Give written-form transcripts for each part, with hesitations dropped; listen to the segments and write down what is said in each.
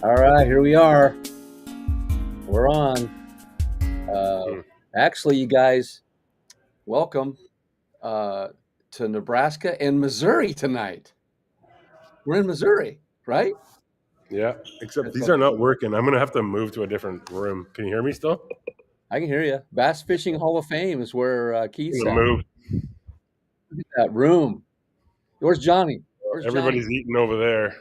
All right, here we are. We're on. Actually, you guys, welcome to Nebraska and Missouri tonight. We're in Missouri, right? Yeah, except these are not working. I'm going to have to move to a different room. Can you hear me still? I can hear you. Bass Fishing Hall of Fame is where Keith's I'm at. going to move. Look at that room. Where's Johnny? Everybody's Johnny? eating over there.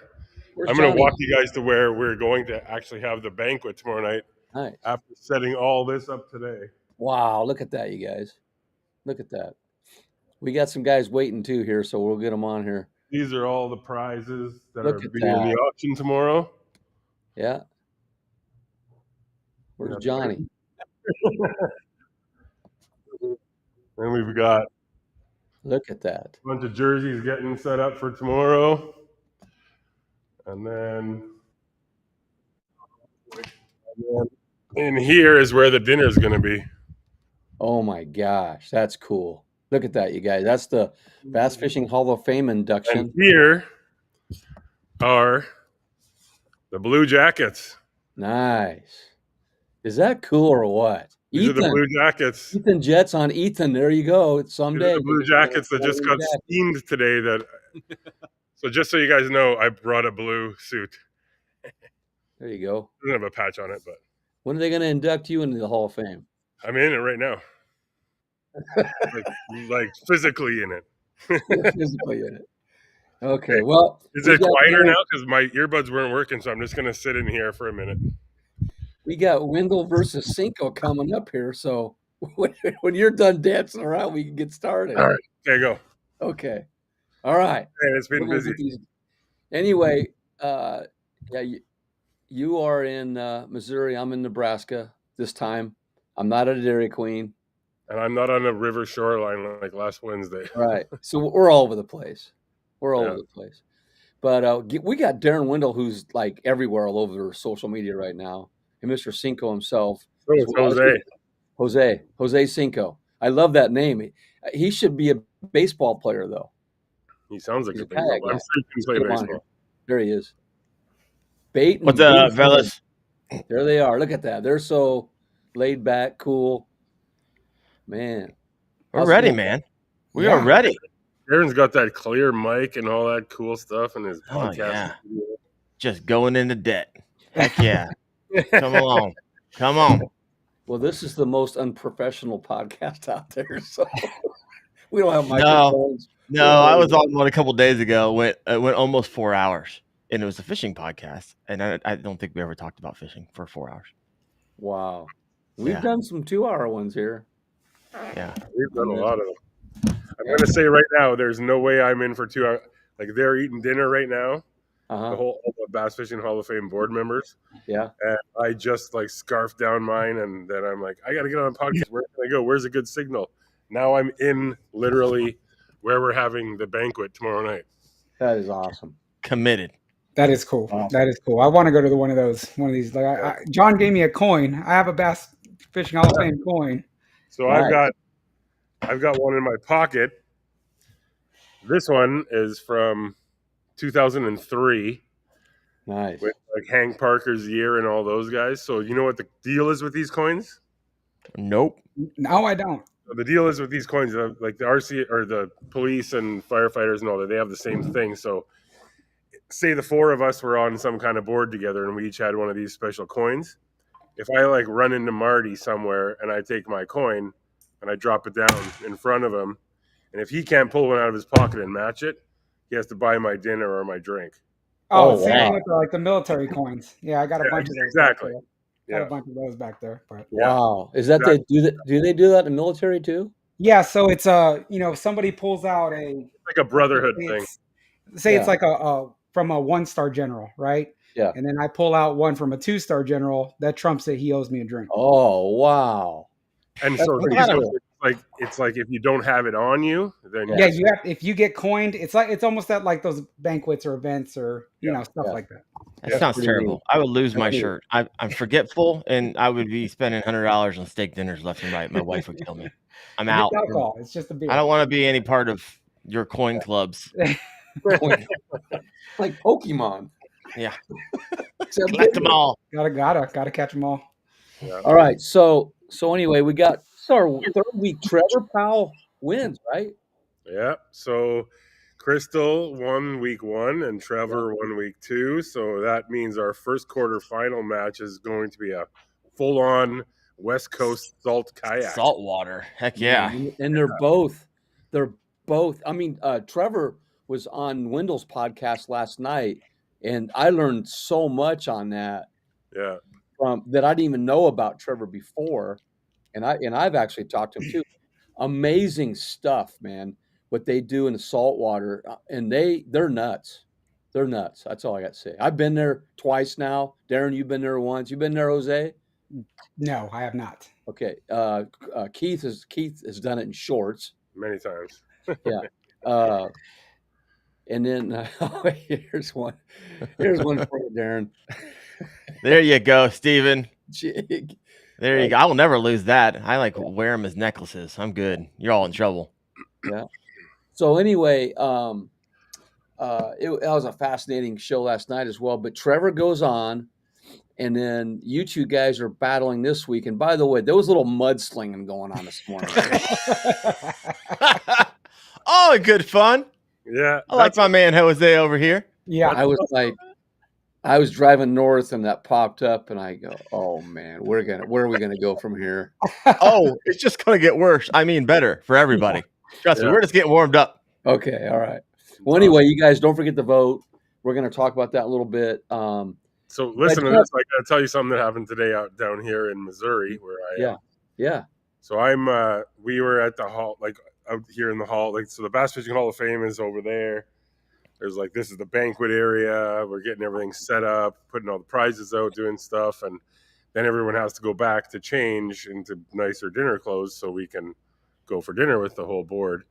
Where's I'm going Johnny? to walk you guys to where we're going to actually have the banquet tomorrow night. Nice. After setting all this up today. Wow, look at that, you guys. Look at that. We got some guys waiting too here, so we'll get them on here. These are all the prizes that Look are at being in the auction tomorrow. Yeah. Where's Johnny? And we've got Look at that. a bunch of jerseys getting set up for tomorrow. And then in here is where the dinner is going to be. Oh my gosh, that's cool. Look at that, you guys. That's the Bass Fishing Hall of Fame induction. And here are the Blue Jackets. Nice. Is that cool or what? These are the Blue Jackets. Ethan Jets on Ethan. There you go. It's someday. The Blue Jackets that just got steamed today. So just so you guys know, I brought a blue suit. There you go. Doesn't have a patch on it, but when are they going to induct you into the Hall of Fame? I'm in it right now. like physically in it. Physically in it. Okay. Well, is it quieter now because my earbuds weren't working? So I'm just going to sit in here for a minute. We got Wendell versus Senko coming up here. So when you're done dancing around, we can get started. All right. Okay, go. Okay. All right. Man, it's been busy. Anyway, you are in Missouri. I'm in Nebraska this time. I'm not at a Dairy Queen. And I'm not on a river shoreline like last Wednesday. Right. So we're all over the place. We're all over the place. But we got Daren Wendell, who's like everywhere, all over social media right now. And Mr. Senko himself. So it's Jose Senko. I love that name. He should be a baseball player, though. He sounds like a baseball player. I'm sure he can play baseball. There he is. Bait. What's up, fellas? There they are. Look at that. They're so laid back, cool. Man. We're ready, man. We are ready. Daren's got that clear mic and all that cool stuff in his podcast. Yeah. Just going into debt. Heck yeah. Come on. Come on. Well, this is the most unprofessional podcast out there, so we don't have microphones. No, I was on one a couple of days ago. It went almost 4 hours, and it was a fishing podcast, and I don't think we ever talked about fishing for 4 hours. Wow. We've done some 2-hour ones here. Yeah. We've done a lot of them. I'm going to say right now, there's no way I'm in for 2 hours. Like, they're eating dinner right now. All the Bass Fishing Hall of Fame board members. Yeah. And I just like scarfed down mine, and then I'm like, I got to get on a podcast. Where can I go? Where's a good signal? Now I'm in literally where we're having the banquet tomorrow night. That is awesome. Committed. That is cool. Wow. That is cool. I want to go to one of these. Like John gave me a coin. I have a Bass Fishing Hall of Fame coin. So I've got one in my pocket. This one is from 2003. Nice. With like Hank Parker's year and all those guys. So you know what the deal is with these coins? Nope. No, I don't. So the deal is with these coins, like the RC or the police and firefighters and all that, they have the same thing. So say the 4 of us were on some kind of board together and we each had one of these special coins. If I like run into Marty somewhere and I take my coin and I drop it down in front of him, and if he can't pull one out of his pocket and match it, he has to buy my dinner or my drink. Oh, same with like the military coins. Yeah, I got a bunch of those. Exactly. Got a bunch of those back there. But. Wow. Is that they do that? Do they do that in the military too? Yeah. So it's somebody pulls out like a brotherhood thing. Say it's like a from a 1-star general, right? Yeah. And then I pull out one from a 2-star general that trumps it. He owes me a drink. Oh wow. And so it's like if you don't have it on you, then you have. If you get coined, it's almost at like those banquets or events or stuff like that. That sounds terrible. I would lose my shirt. I'm forgetful, and I would be spending $100 on steak dinners left and right. My wife would kill me. I'm out. It's alcohol. It's just a beer. I don't want to be any part of your coin clubs. Like Pokemon. Yeah. Collect them all. Gotta catch them all. Yeah. All right. So anyway, we got our third week. Trevor Powell wins, right? Yeah. So Crystal won week 1 and Trevor won week 2. So that means our first quarter final match is going to be a full-on West Coast salt kayak. Salt water. Heck yeah. And they're both. I mean, Trevor was on Wendell's podcast last night, and I learned so much on that. Yeah. That I didn't even know about Trevor before, and I've actually talked to him too. Amazing stuff, man. What they do in the saltwater, and they're nuts. They're nuts. That's all I got to say. I've been there twice now. Daren, you've been there once. You've been there, Jose? No, I have not. Okay. Keith has done it in shorts Many times. Yeah. And then here's one for you, Daren. There you go, Steven. Jig. There you go. I will never lose that. I like wear them as necklaces. I'm good. You're all in trouble. Yeah. So anyway, it was a fascinating show last night as well. But Trevor goes on, and then you two guys are battling this week. And by the way, there was a little mudslinging going on this morning. Oh, good fun. Yeah. I like my man Jose over here. Yeah. I was driving north, and that popped up, and I go, "Oh man, where are we gonna go from here?" Oh, it's just gonna get worse. I mean, better for everybody. Trust me, we're just getting warmed up. Okay, all right. Well, anyway, you guys don't forget to vote. We're gonna talk about that a little bit. So listen to this. I gotta tell you something that happened today out down here in Missouri, where I am. Yeah. So we were at the hall, like out here in the hall, like so the Bass Fishing Hall of Fame is over there. There's like, this is the banquet area. We're getting everything set up, putting all the prizes out, doing stuff. And then everyone has to go back to change into nicer dinner clothes so we can go for dinner with the whole board.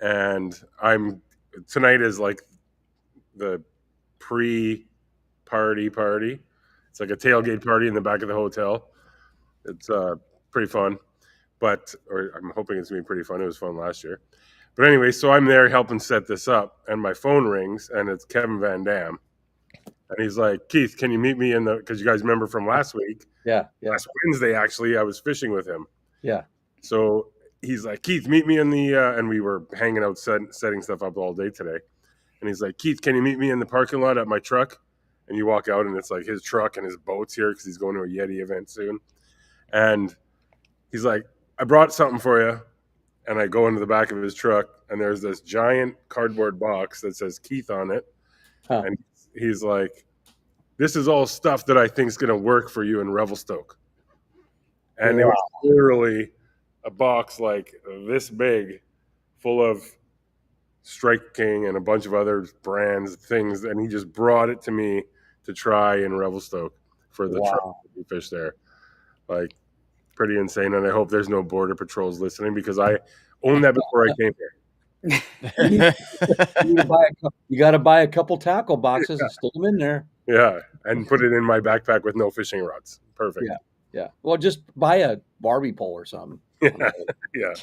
And tonight is like the pre-party. It's like a tailgate party in the back of the hotel. It's pretty fun, or I'm hoping it's going to be pretty fun. It was fun last year. But anyway, so I'm there helping set this up, and my phone rings, and it's Kevin Van Dam. And he's like, "Keith, can you meet me because you guys remember from last week? Yeah. Last Wednesday, actually, I was fishing with him. Yeah. So he's like, "Keith, meet me in the," and we were hanging out, setting stuff up all day today. And he's like, "Keith, can you meet me in the parking lot at my truck?" And you walk out, and it's like his truck and his boat's here because he's going to a Yeti event soon. And he's like, "I brought something for you." And I go into the back of his truck, and there's this giant cardboard box that says Keith on it. Huh. And he's like, "This is all stuff that I think is going to work for you in Revelstoke." And It was literally a box like this big full of Strike King and a bunch of other brands, things. And he just brought it to me to try in Revelstoke for the truck we fish there. Like, pretty insane, and I hope there's no border patrols listening because I owned that before I came here. You got to buy a couple tackle boxes and stick them in there. Yeah, and put it in my backpack with no fishing rods. Perfect. Yeah. Well, just buy a Barbie pole or something. Yeah.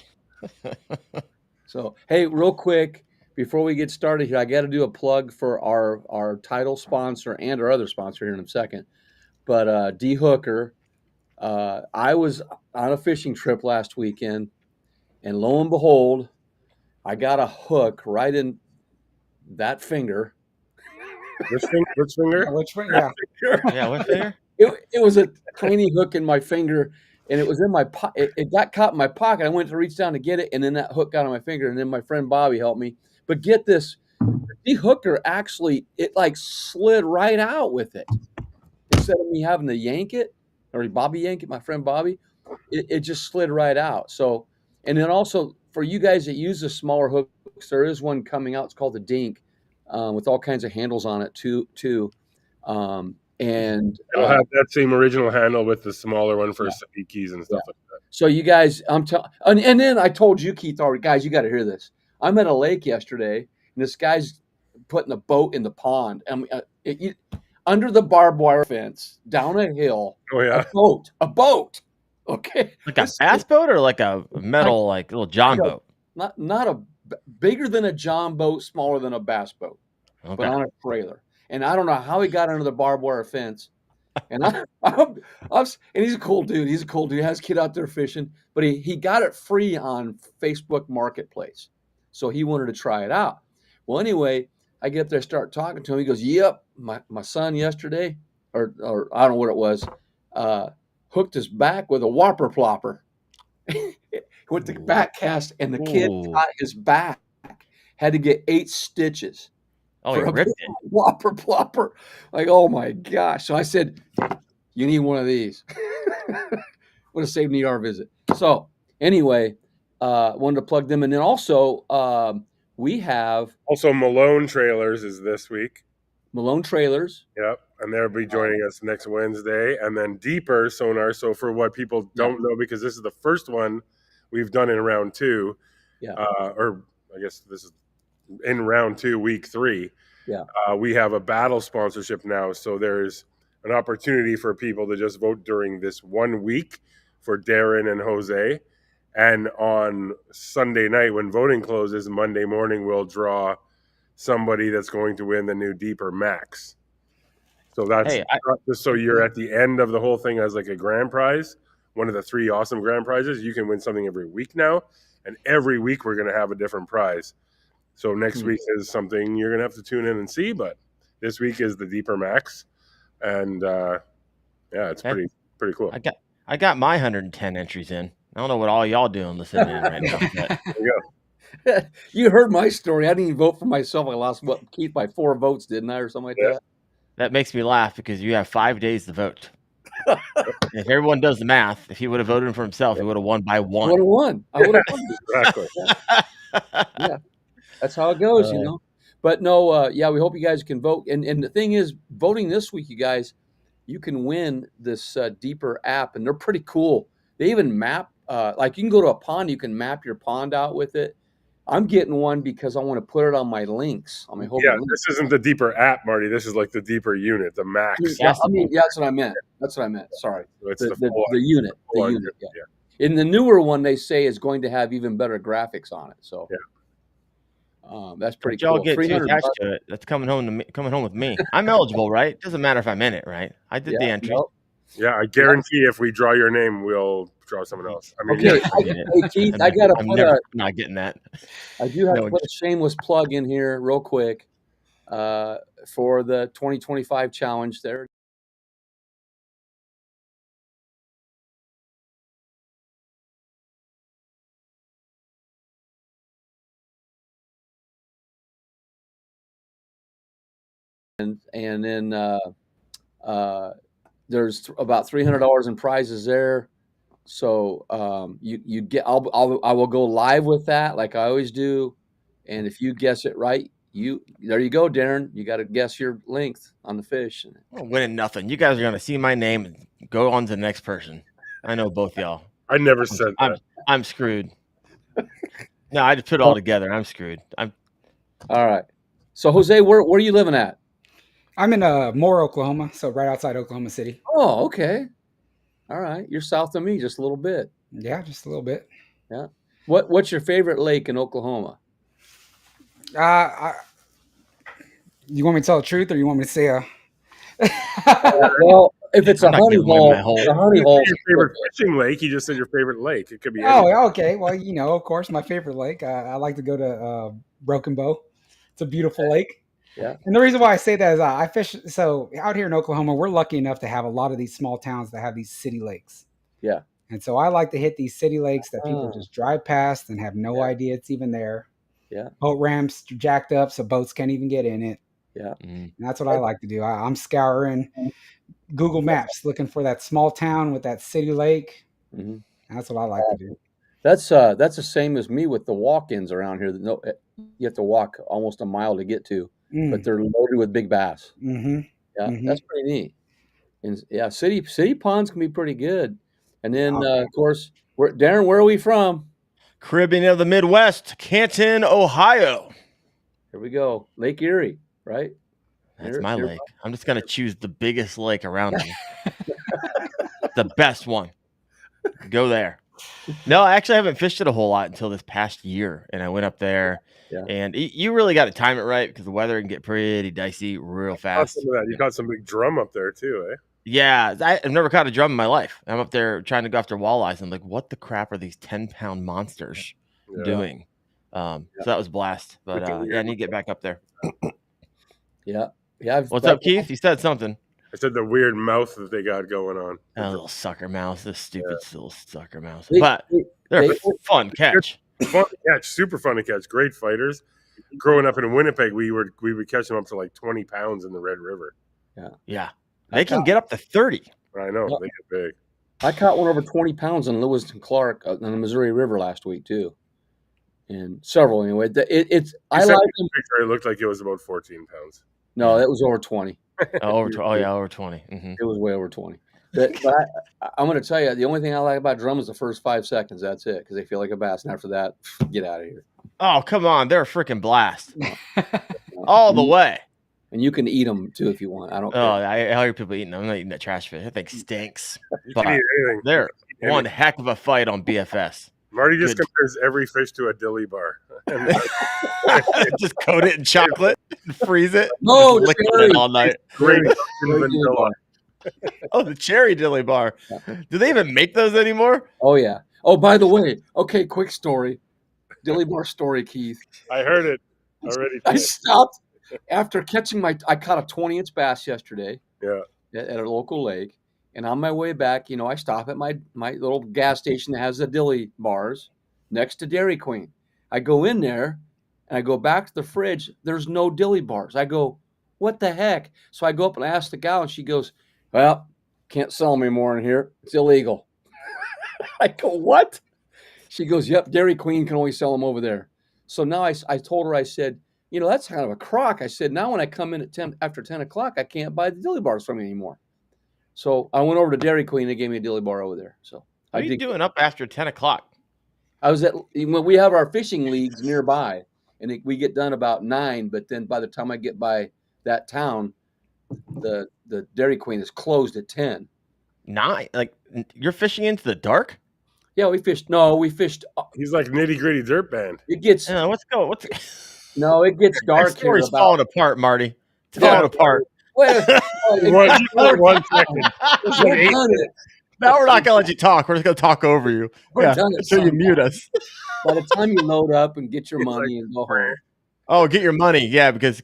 So, hey, real quick before we get started here, I got to do a plug for our title sponsor and our other sponsor here in a second. But D Hooker. I was on a fishing trip last weekend, and lo and behold, I got a hook right in that finger. Which finger? Which finger? Yeah, what finger? It was a tiny hook in my finger, and it was in my pocket. It got caught in my pocket. I went to reach down to get it, and then that hook got on my finger, and then my friend Bobby helped me. But get this, the hooker actually, it like slid right out with it. Instead of me having to yank it, or Bobby yank it, my friend Bobby, it just slid right out. So, and then also for you guys that use the smaller hooks, there is one coming out. It's called the Dink, with all kinds of handles on it too. And it'll have that same original handle with the smaller one for keys and stuff like that. So you guys, and then I told you, Keith, already, guys, you got to hear this. I'm at a lake yesterday, and this guy's putting a boat in the pond. Under the barbed wire fence, down a hill. Oh yeah, a boat. Okay, like a bass boat or like a metal, like little John boat. Not a bigger than a John boat, smaller than a bass boat, but on a trailer. and I don't know how he got under the barbed wire fence. And and he's a cool dude. He's a cool dude. He has a kid out there fishing, but he got it free on Facebook Marketplace. So he wanted to try it out. Well, anyway, I get up there, start talking to him. He goes, "Yep, my son yesterday, or I don't know what it was, hooked his back with a whopper plopper." Went to back cast, and the kid got his back. Had to get 8 stitches. Oh, he ripped it. Whopper plopper. Like, oh my gosh. So I said, you need one of these. Would have saved an ER visit. So anyway, wanted to plug them. And then also, we have. Also, Malone Trailers is this week. Malone Trailers. Yep. And they'll be joining us next Wednesday. And then Deeper Sonar. So for what people don't know, because this is the first one we've done in round 2. Yeah. Or I guess this is in round 2, week 3. Yeah. We have a battle sponsorship now. So there's an opportunity for people to just vote during this 1 week for Daren and Jose. And on Sunday night, when voting closes, Monday morning, we'll draw somebody that's going to win the new Deeper Max. So that's just so you're at the end of the whole thing as like a grand prize, one of the 3 awesome grand prizes. You can win something every week now. And every week we're going to have a different prize. So next week is something you're going to have to tune in and see. But this week is the Deeper Max. And it's pretty cool. I got my 110 entries in. I don't know what all y'all doing listening in right now. But. There you go. You heard my story. I didn't even vote for myself. I lost Keith by 4 votes, didn't I, or something like that? That makes me laugh because you have 5 days to vote. If everyone does the math, if he would have voted for himself, he would have won by 1. I would have won. Exactly. Yeah. That's how it goes, you know. But no, we hope you guys can vote. And the thing is, voting this week, you guys, you can win this Deeper app, and they're pretty cool. They even map, like you can go to a pond, you can map your pond out with it. I'm getting one because I want to put it on my links. On my whole links. This isn't the Deeper app, Marty. This is like the Deeper unit, the Max. Yeah, that's what I meant. Sorry. So it's the unit. The unit, yeah. In the newer one, they say is going to have even better graphics on it. So that's pretty cool. Y'all get too attached to it. That's coming home with me. I'm eligible, right? It doesn't matter if I'm in it, right? I did the entry. Yeah, I guarantee if we draw your name, we'll draw someone else. I mean, hey, Keith, I got to put I'm not getting that. I do have to put a shameless plug in here real quick for the 2025 challenge there. And then there's about $300 in prizes there. So you get I will go live with that like I always do, and if you guess it right, there you go, Daren. You got to guess your length on the fish. I'm winning nothing. You guys are gonna see my name and go on to the next person. I know both y'all. I never said that. I'm screwed. No, I just put it all together. I'm screwed. All right. So Jose, where are you living at? I'm in Moore, Oklahoma, so right outside Oklahoma City. Oh, okay. All right. You're south of me just a little bit. Yeah, just a little bit. Yeah. What's your favorite lake in Oklahoma? You want me to tell the truth, or you want me to say well, if it's a honey hole, your favorite fishing lake. You just said your favorite lake. It could be. Okay. Well, of course, my favorite lake. I like to go to Broken Bow. It's a beautiful lake. Yeah. And the reason why I say that is I fish. So out here in Oklahoma, we're lucky enough to have a lot of these small towns that have these city lakes. Yeah. And so I like to hit these city lakes that people just drive past and have no idea it's even there. Yeah. Boat ramps jacked up so boats can't even get in it. Yeah. And that's what I like to do. I'm scouring Google Maps looking for that small town with that city lake. Mm-hmm. That's what I like to do. That's the same as me with the walk-ins around here. You have to walk almost a mile to get to, but they're loaded with big bass. Mm-hmm. Yeah, that's pretty neat. And yeah, city ponds can be pretty good. And then of course, Daren, where are we from? Caribbean of the Midwest, Canton, Ohio. Here we go, Lake Erie, right? That's my lake. I'm just gonna choose the biggest lake around me, the best one. Go there. No, I actually haven't fished it a whole lot until this past year, and I went up there. Yeah. And you really got to time it right because the weather can get pretty dicey real fast. Some of that. You caught some big drum up there too, eh? Yeah, I've never caught a drum in my life. I'm up there trying to go after walleyes. I'm like, what the crap are these 10-pound monsters doing? So that was a blast. But I need to get back up there. Yeah. What's up, Keith? You said something. I said the weird mouth that they got going on. A little sucker mouse. This stupid little sucker mouse. But they're fun catch. Fun to catch. Super fun to catch. Great fighters. Growing up in Winnipeg, we would catch them up to like 20 pounds in the Red River. Yeah. They can get up to 30. I know. They get big. I caught one over 20 pounds in Lewis and Clark on the Missouri River last week too. And several anyway. It looked like it was about 14 pounds. No, that was over 20. Over 20. Mm-hmm. It was way over 20. But I'm going to tell you, the only thing I like about drum is the first 5 seconds. That's it, because they feel like a bass. And after that, get out of here. Oh, come on. They're a freaking blast. All the way. And you can eat them, too, if you want. I don't care. I hear people eating them. I'm not eating that trash fish. That thing stinks. But eat anything. They're one heck of a fight on BFS. Marty just compares every fish to a dilly bar. Just coat it in chocolate and freeze it. No, lick it all night. Great vanilla. Oh, the cherry dilly bar. Do they even make those anymore? Oh, yeah. Oh, by the way, okay, quick story. Dilly bar story, Keith. I heard it already. I stopped after catching I caught a 20-inch bass yesterday. Yeah. At a local lake. And on my way back, I stop at my little gas station that has the dilly bars next to Dairy Queen. I go in there and I go back to the fridge. There's no dilly bars. I go, what the heck? So I go up and I ask the gal, and she goes, well, can't sell them anymore in here. It's illegal. I go, what? She goes, yep, Dairy Queen can only sell them over there. So now I told her, I said, that's kind of a crock. I said, now when I come in after 10 o'clock, I can't buy the dilly bars from you anymore. So I went over to Dairy Queen. They gave me a dilly bar over there. So what are you doing up after 10 o'clock? I was when we have our fishing leagues nearby, and we get done about 9. But then by the time I get by that town, the Dairy Queen is closed at 10. 9? Like you're fishing into the dark? Yeah, we fished. No, we fished. He's like Nitty Gritty Dirt Band. It gets. No, it gets dark. That story's falling apart, Marty. It's falling apart. Wait, one second. Now we're not gonna let you talk. We're just gonna talk over you. Until you mute us. By the time you load up and get your money and go home. Oh, get your money, yeah, because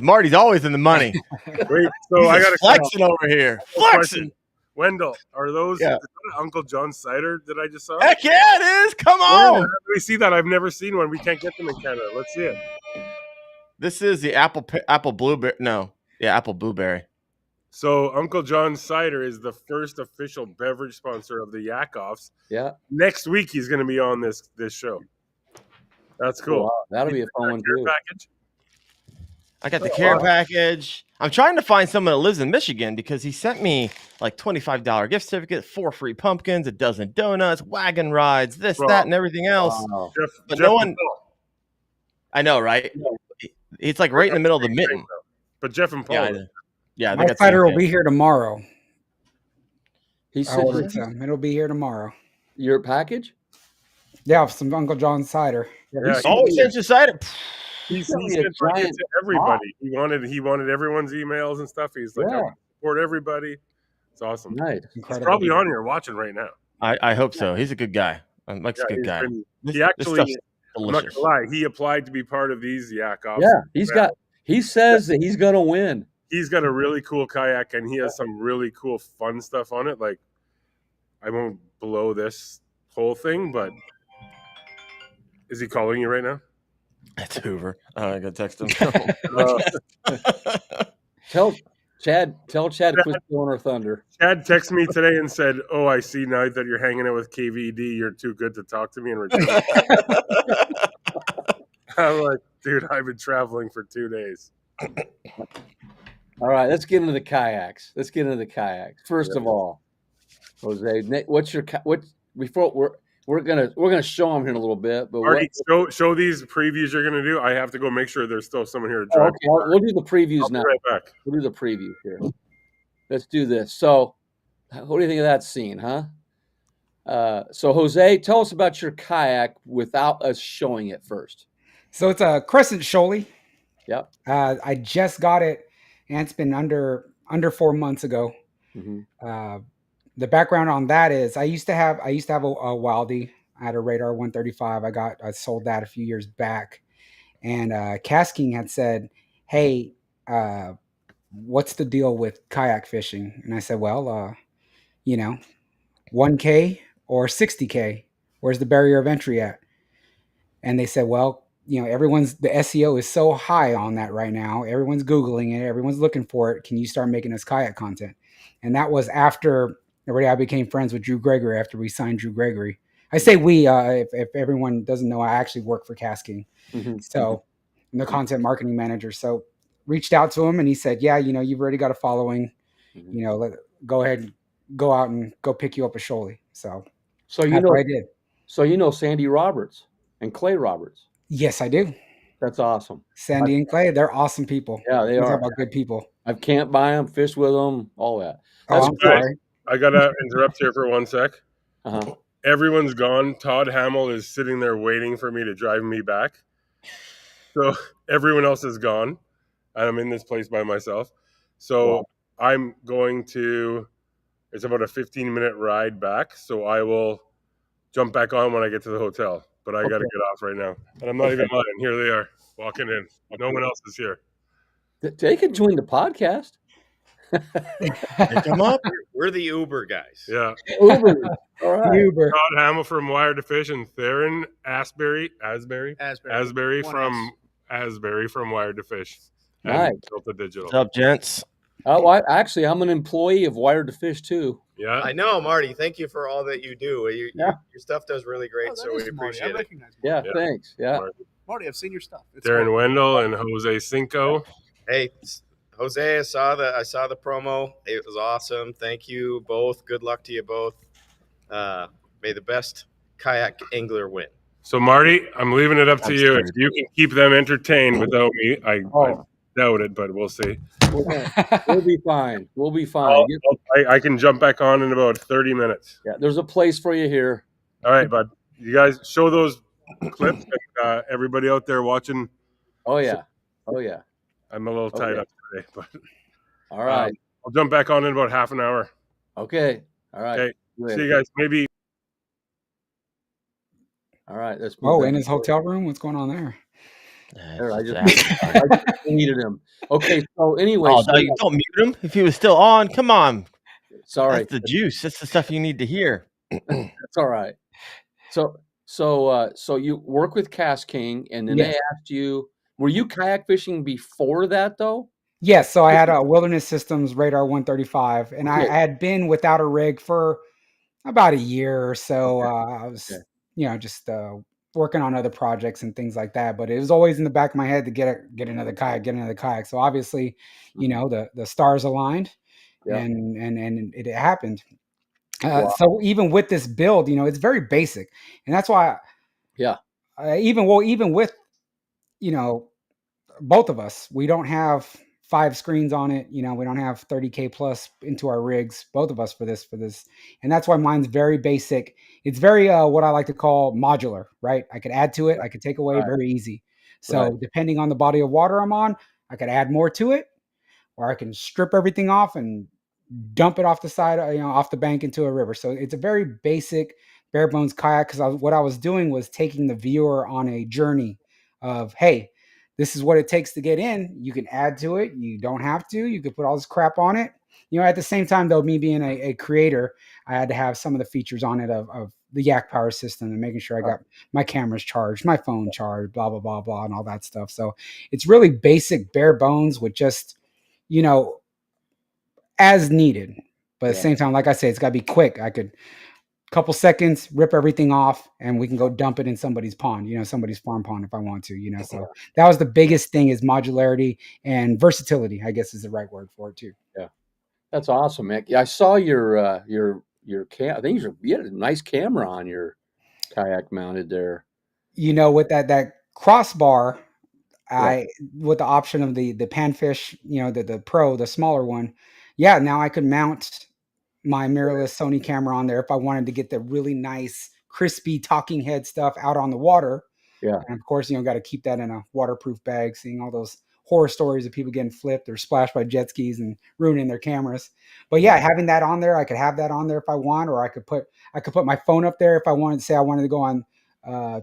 Marty's always in the money. Wait, so I got flexing over here. Flexing. Wendell, are those is that Uncle John's cider that I just saw? Heck yeah, it is. Come on. How do we see that? I've never seen one. We can't get them in Canada. Let's see it. This is the apple blueberry. No. Yeah, apple blueberry. So Uncle John's Cider is the first official beverage sponsor of the YakOffs. Yeah. Next week he's going to be on this show. That's cool. Wow, that'll be a fun one too. Package? I got the care package. I'm trying to find someone that lives in Michigan because he sent me like $25 gift certificate, 4 free pumpkins, a dozen donuts, wagon rides, that, and everything else. Wow. But no one. I know, right? It's like right in the middle of the mitten. But Jeff and Paul. Yeah, my fighter will be here tomorrow. He said it'll be here tomorrow. Your package? Yeah, some Uncle John's cider. Yeah, he sent you cider. He sent it to everybody. He wanted everyone's emails and stuff. He's like, I want to support everybody. It's awesome. Nice. He's probably on here watching right now. I hope so. He's a good guy. Mike's a good guy. He actually, I'm not gonna lie, he applied to be part of these YakOffs. Yeah, he says that he's gonna win. He's got a really cool kayak, and he has some really cool fun stuff on it. Like, I won't blow this whole thing, but is he calling you right now? It's Hoover. I gotta text him. Tell Chad to quit stealing our thunder. Chad texted me today and said, "Oh, I see now that you're hanging out with KVD. You're too good to talk to me in return." I'm like, dude, I've been traveling for 2 days. All right, let's get into the kayaks. First of all, Jose, what's your before we're gonna show them here in a little bit, but Marty, show these previews you're gonna do. I have to go make sure there's still someone here to drive. Okay, we'll do the previews now. Right back. We'll do the preview here. Let's do this. So, what do you think of that scene, huh? So Jose, tell us about your kayak without us showing it first. So it's a Crescent Shoaly. Yep. I just got it, and it's been under 4 months ago. Mm-hmm. The background on that is I used to have a Wildie. I had a Radar 135. I sold that a few years back, and Casking had said, "Hey, what's the deal with kayak fishing?" And I said, "Well, 1K or 60K. Where's the barrier of entry at?" And they said, "Well, the SEO is so high on that right now. Everyone's Googling it. Everyone's looking for it. Can you start making us kayak content?" And that was after already I became friends with Drew Gregory after we signed Drew Gregory. I say we, if everyone doesn't know, I actually work for Casking. Mm-hmm. So I'm the content marketing manager. So reached out to him and he said, "Yeah, you've already got a following. Mm-hmm. Go ahead and go out and go pick you up a Shoaly." So So that's what I did. So Sandy Roberts and Clay Roberts. Yes, I do. That's awesome. Sandy and Clay, they're awesome people. Yeah, they Talk are. about good people. I've camped by them, fished with them, all that. Oh, I'm sorry. I gotta interrupt here for 1 sec. Uh-huh. Everyone's gone. Todd Hamill is sitting there waiting for me to drive me back. So everyone else is gone. I'm in this place by myself. So Wow. I'm going to. It's about a 15-minute ride back. So I will jump back on when I get to the hotel. But I got to get off right now. And I'm not even lying. Here they are walking in. No one else is here. They can join the podcast. Come up. We're the Uber guys. Yeah. Uber. All right. Uber. Todd Hamill from Wired to Fish and Daren Asbury from Wired to Fish. Nice. Delta Digital. What's up, gents? Oh, I'm an employee of Wired to Fish too. Yeah. I know, Marty. Thank you for all that you do. Your stuff does really great, Oh, that so is we Marty. I appreciate it. recognize Yeah, Marty. thanks. Yeah. Marty, I've seen your stuff. It's Daren cool. Wendell and Jose Senko. Hey, Jose, I saw the promo. It was awesome. Thank you both. Good luck to you both. May the best kayak angler win. So Marty, I'm leaving it up to That's you. good. If you can keep them entertained without me, I doubt it, but we'll see. We'll be fine. We'll be fine. I can jump back on in about 30 minutes. Yeah, there's a place for you here. All right, bud. You guys show those clips and everybody out there watching. Oh yeah. Oh yeah. I'm a little tied up today, but all right. I'll jump back on in about half an hour. Okay. All right. Okay. See you guys. Maybe. All right. Let's move in his hotel room. What's going on there? I just needed him. Okay. So anyway, don't mute him if he was still on. Come on. Sorry. That's the juice. That's the stuff you need to hear. That's all right. So you work with Cast King, and then they asked you, were you kayak fishing before that though? Yes. So I had a Wilderness Systems Radar 135, and I had been without a rig for about a year or so. I was, just working on other projects and things like that. But it was always in the back of my head to get another kayak. So obviously, the stars aligned, and it happened. So even with this build, it's very basic, and that's why, even with, both of us, we don't have 5 screens on it. We don't have 30K plus into our rigs, both of us for this, and that's why mine's very basic. It's very what I like to call modular, right? I could add to it, I could take away, very easy. So depending on the body of water I'm on, I could add more to it, or I can strip everything off and dump it off the side, off the bank into a river. So it's a very basic, bare bones kayak. Because what I was doing was taking the viewer on a journey of, hey, this is what it takes to get in. You can add to it. You don't have to. You could put all this crap on it. At the same time, though, me being a creator, I had to have some of the features on it of the Yak Power system and making sure I got my cameras charged, my phone charged, blah, blah, blah, blah, and all that stuff. So it's really basic, bare bones with just, as needed. But at the same time, like I said, it's got to be quick. I could couple seconds, rip everything off, and we can go dump it in somebody's pond, somebody's farm pond if I want to, So that was the biggest thing, is modularity and versatility, I guess is the right word for it too. Yeah. That's awesome, man. I saw your cam. I think you had a nice camera on your kayak mounted there. With that crossbar, with the option of the panfish, the Pro, the smaller one. Yeah. Now I could mount my mirrorless Sony camera on there if I wanted to get the really nice, crispy talking head stuff out on the water. Yeah. And of course, got to keep that in a waterproof bag, seeing all those horror stories of people getting flipped or splashed by jet skis and ruining their cameras. But yeah, having that on there, I could have that on there if I want, or I could put my phone up there if I wanted to say I wanted to go on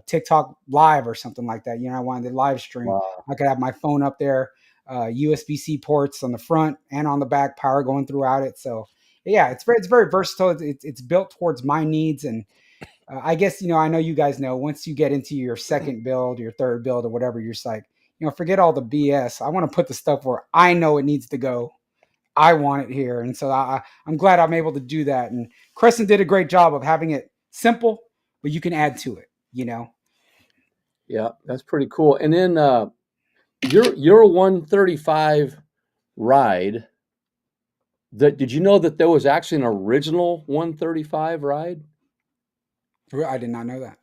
TikTok live or something like that. I wanted to live stream. Wow. I could have my phone up there, USB-C ports on the front and on the back, power going throughout it. So yeah, it's very versatile. It's built towards my needs. And I guess, I know you guys know, once you get into your second build, your third build or whatever, you're just like, forget all the BS. I want to put the stuff where I know it needs to go. I want it here. And so I'm glad I'm able to do that. And Crescent did a great job of having it simple, but you can add to it, Yeah, that's pretty cool. And then your 135 ride, did you know that there was actually an original 135 ride? I did not know that.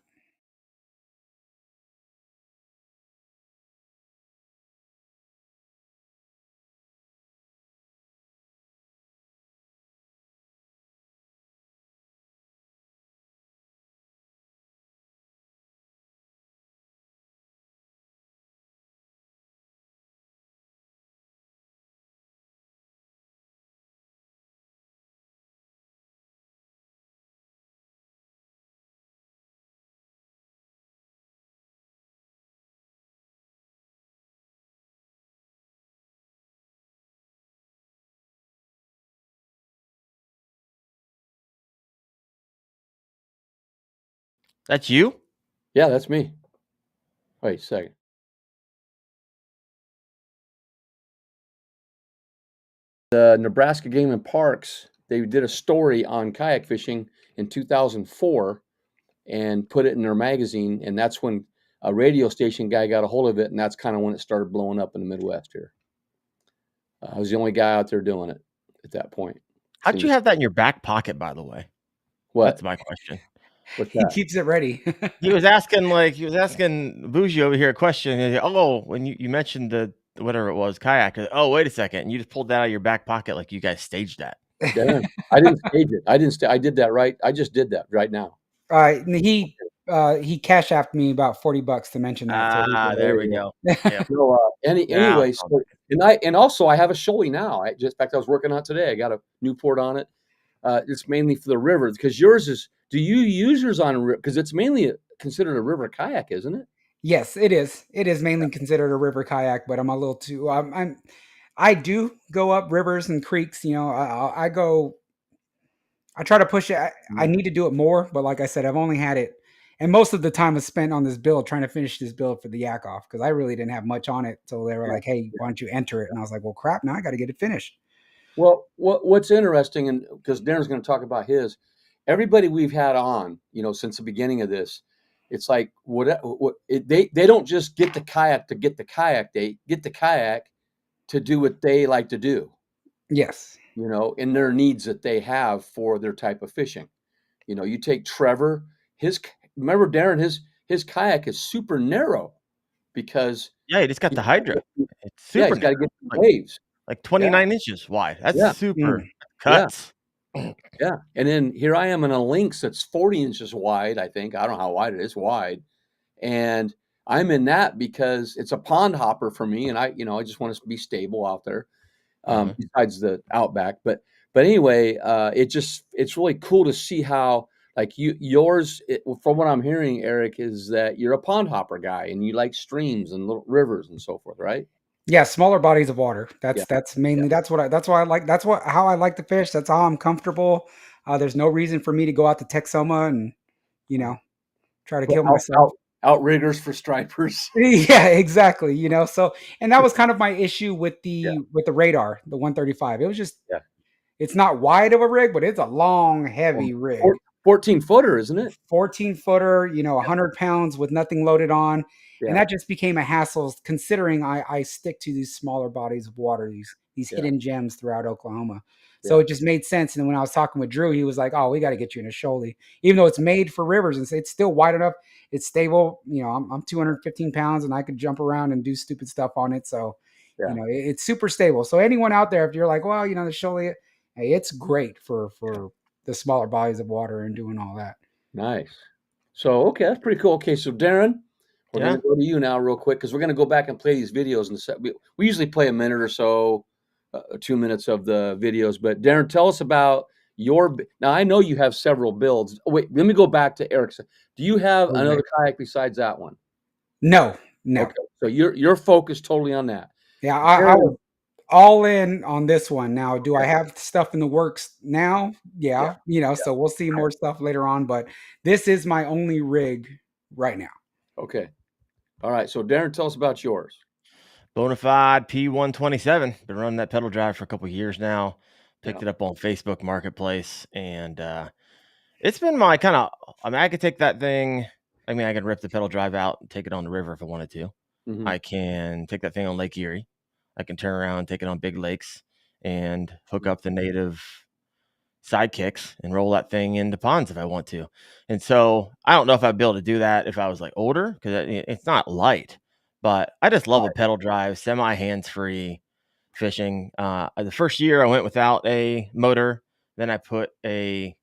That's you? Yeah, that's me. Wait a second. The Nebraska Game and Parks, they did a story on kayak fishing in 2004 and put it in their magazine. And that's when a radio station guy got a hold of it. And that's kind of when it started blowing up in the Midwest here. I was the only guy out there doing it at that point. How'd you have that in your back pocket, by the way? What? That's my question. What's He that? keeps it ready. He was asking Bougie over here a question. And when you mentioned the whatever it was, kayak. Oh, wait a second. And you just pulled that out of your back pocket like you guys staged that. Daren, I didn't stage it. I did that right. I just did that right now. He cash apped me about $40 to mention that. There we go. Yeah. So, anyway, so, and also I have a Shoei now. In fact, I was working on it today. I got a Newport on it. It's mainly for the river because yours is. Do you use yours on a river? Because it's mainly considered a river kayak, isn't it? Yes, it is. It is mainly considered a river kayak, but I'm a little too. I do go up rivers and creeks. I go. I try to push it. I need to do it more, but like I said, I've only had it, and most of the time is spent on this build trying to finish this build for the YakOff because I really didn't have much on it. So they were like, "Hey, why don't you enter it?" And I was like, "Well, crap! Now I got to get it finished." Well, what's interesting, and because Daren's going to talk about his, everybody we've had on, since the beginning of this, it's like they don't just get the kayak to get the kayak. They get the kayak to do what they like to do. Yes. In their needs that they have for their type of fishing. You take Trevor, remember Daren, his kayak is super narrow because he just got the Hydra. It's super he's got to get the waves. Like 29 inches wide. That's super cuts. Yeah. And then here I am in a Lynx that's 40 inches wide, I think. I don't know how wide it is, wide. And I'm in that because it's a pond hopper for me. And I just want to be stable out there. Besides the Outback. But anyway, it's really cool to see how like yours, from what I'm hearing, Eric, is that you're a pond hopper guy and you like streams and little rivers and so forth, right? Yeah, smaller bodies of water. That's mainly how I like. How I like to fish. That's how I'm comfortable. There's no reason for me to go out to Texoma and try to kill myself. Outriggers for stripers. Yeah, exactly. So, and that was kind of my issue with the Radar, the 135. It was just, it's not wide of a rig, but it's a long, heavy rig. 14 footer, isn't it? 14 footer, 100 pounds with nothing loaded on. And that just became a hassle considering I stick to these smaller bodies of water, these hidden gems throughout Oklahoma. So it just made sense. And when I was talking with Drew, he was like, "Oh, we got to get you in a Shoei, even though it's made for rivers and it's still wide enough. It's stable. I'm 215 pounds and I could jump around and do stupid stuff on it. So, it's super stable. So anyone out there, if you're like, well, the Shoei, hey, it's great for the smaller bodies of water and doing all that. Nice. So, okay, that's pretty cool. Okay, so Daren, we're Yeah. going to go to you now real quick because we're going to go back and play these videos. We usually play a minute or so, 2 minutes of the videos. But Daren, tell us about now I know you have several builds. Oh, wait, let me go back to Eric's. Do you have another kayak besides that one? No. Okay, so you're focused totally on that. Yeah, I was all in on this one. Now, do I have stuff in the works now? Yeah, so we'll see more stuff later on, but this is my only rig right now. Okay. All right. So Daren, tell us about yours. Bonafide P127. Been running that pedal drive for a couple of years now. Picked it up on Facebook Marketplace, and it's been my kind of. I mean, I could take that thing. I mean, I could rip the pedal drive out and take it on the river if I wanted to. Mhm. I can take that thing on Lake Erie. I can turn around, take it on big lakes, and hook up the native sidekicks and roll that thing into ponds if I want to. And so I don't know if I'd be able to do that if I was like older, because it's not light. But I just love a pedal drive, semi hands-free fishing. The first year I went without a motor. Then I put a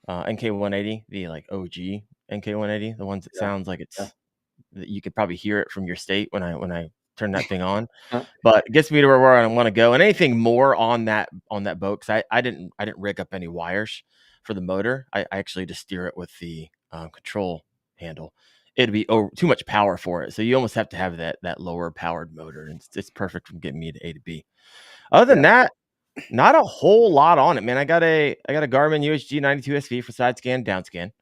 NK180, the like OG NK180, the ones that sounds like it's that you could probably hear it from your state when I turn that thing on. But it gets me to where I want to go. And anything more on that boat, because I didn't rig up any wires for the motor. I actually just steer it with the control handle. It'd be too much power for it, so you almost have to have that lower powered motor, and it's perfect from getting me to A to B. Other than that, not a whole lot on it, man. I got a Garmin UHG 92SV for side scan, down scan,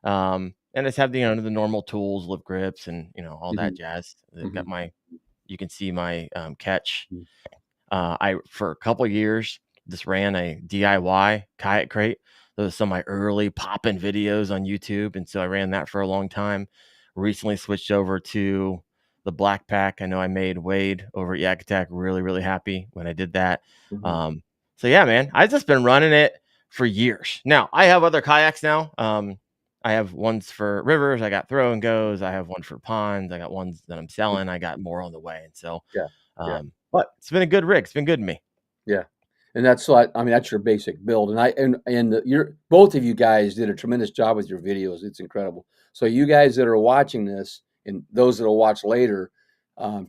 and I just have the the normal tools, lip grips, and all that jazz. I've got you can see my catch. I for a couple years just ran a DIY kayak crate. Those are some of my early popping videos on YouTube, and so I ran that for a long time. Recently switched over to the black pack. I know I made Wade over at Yak Attack really, really happy when I did that. So yeah, man, I've just been running it for years. Now I have other kayaks now. I have ones for rivers. I got throw and goes. I have one for ponds. I got ones that I'm selling. I got more on the way. And so, but it's been a good rig. It's been good to me. Yeah. And that's that's your basic build. And you're both of you guys did a tremendous job with your videos. It's incredible. So you guys that are watching this and those that will watch later,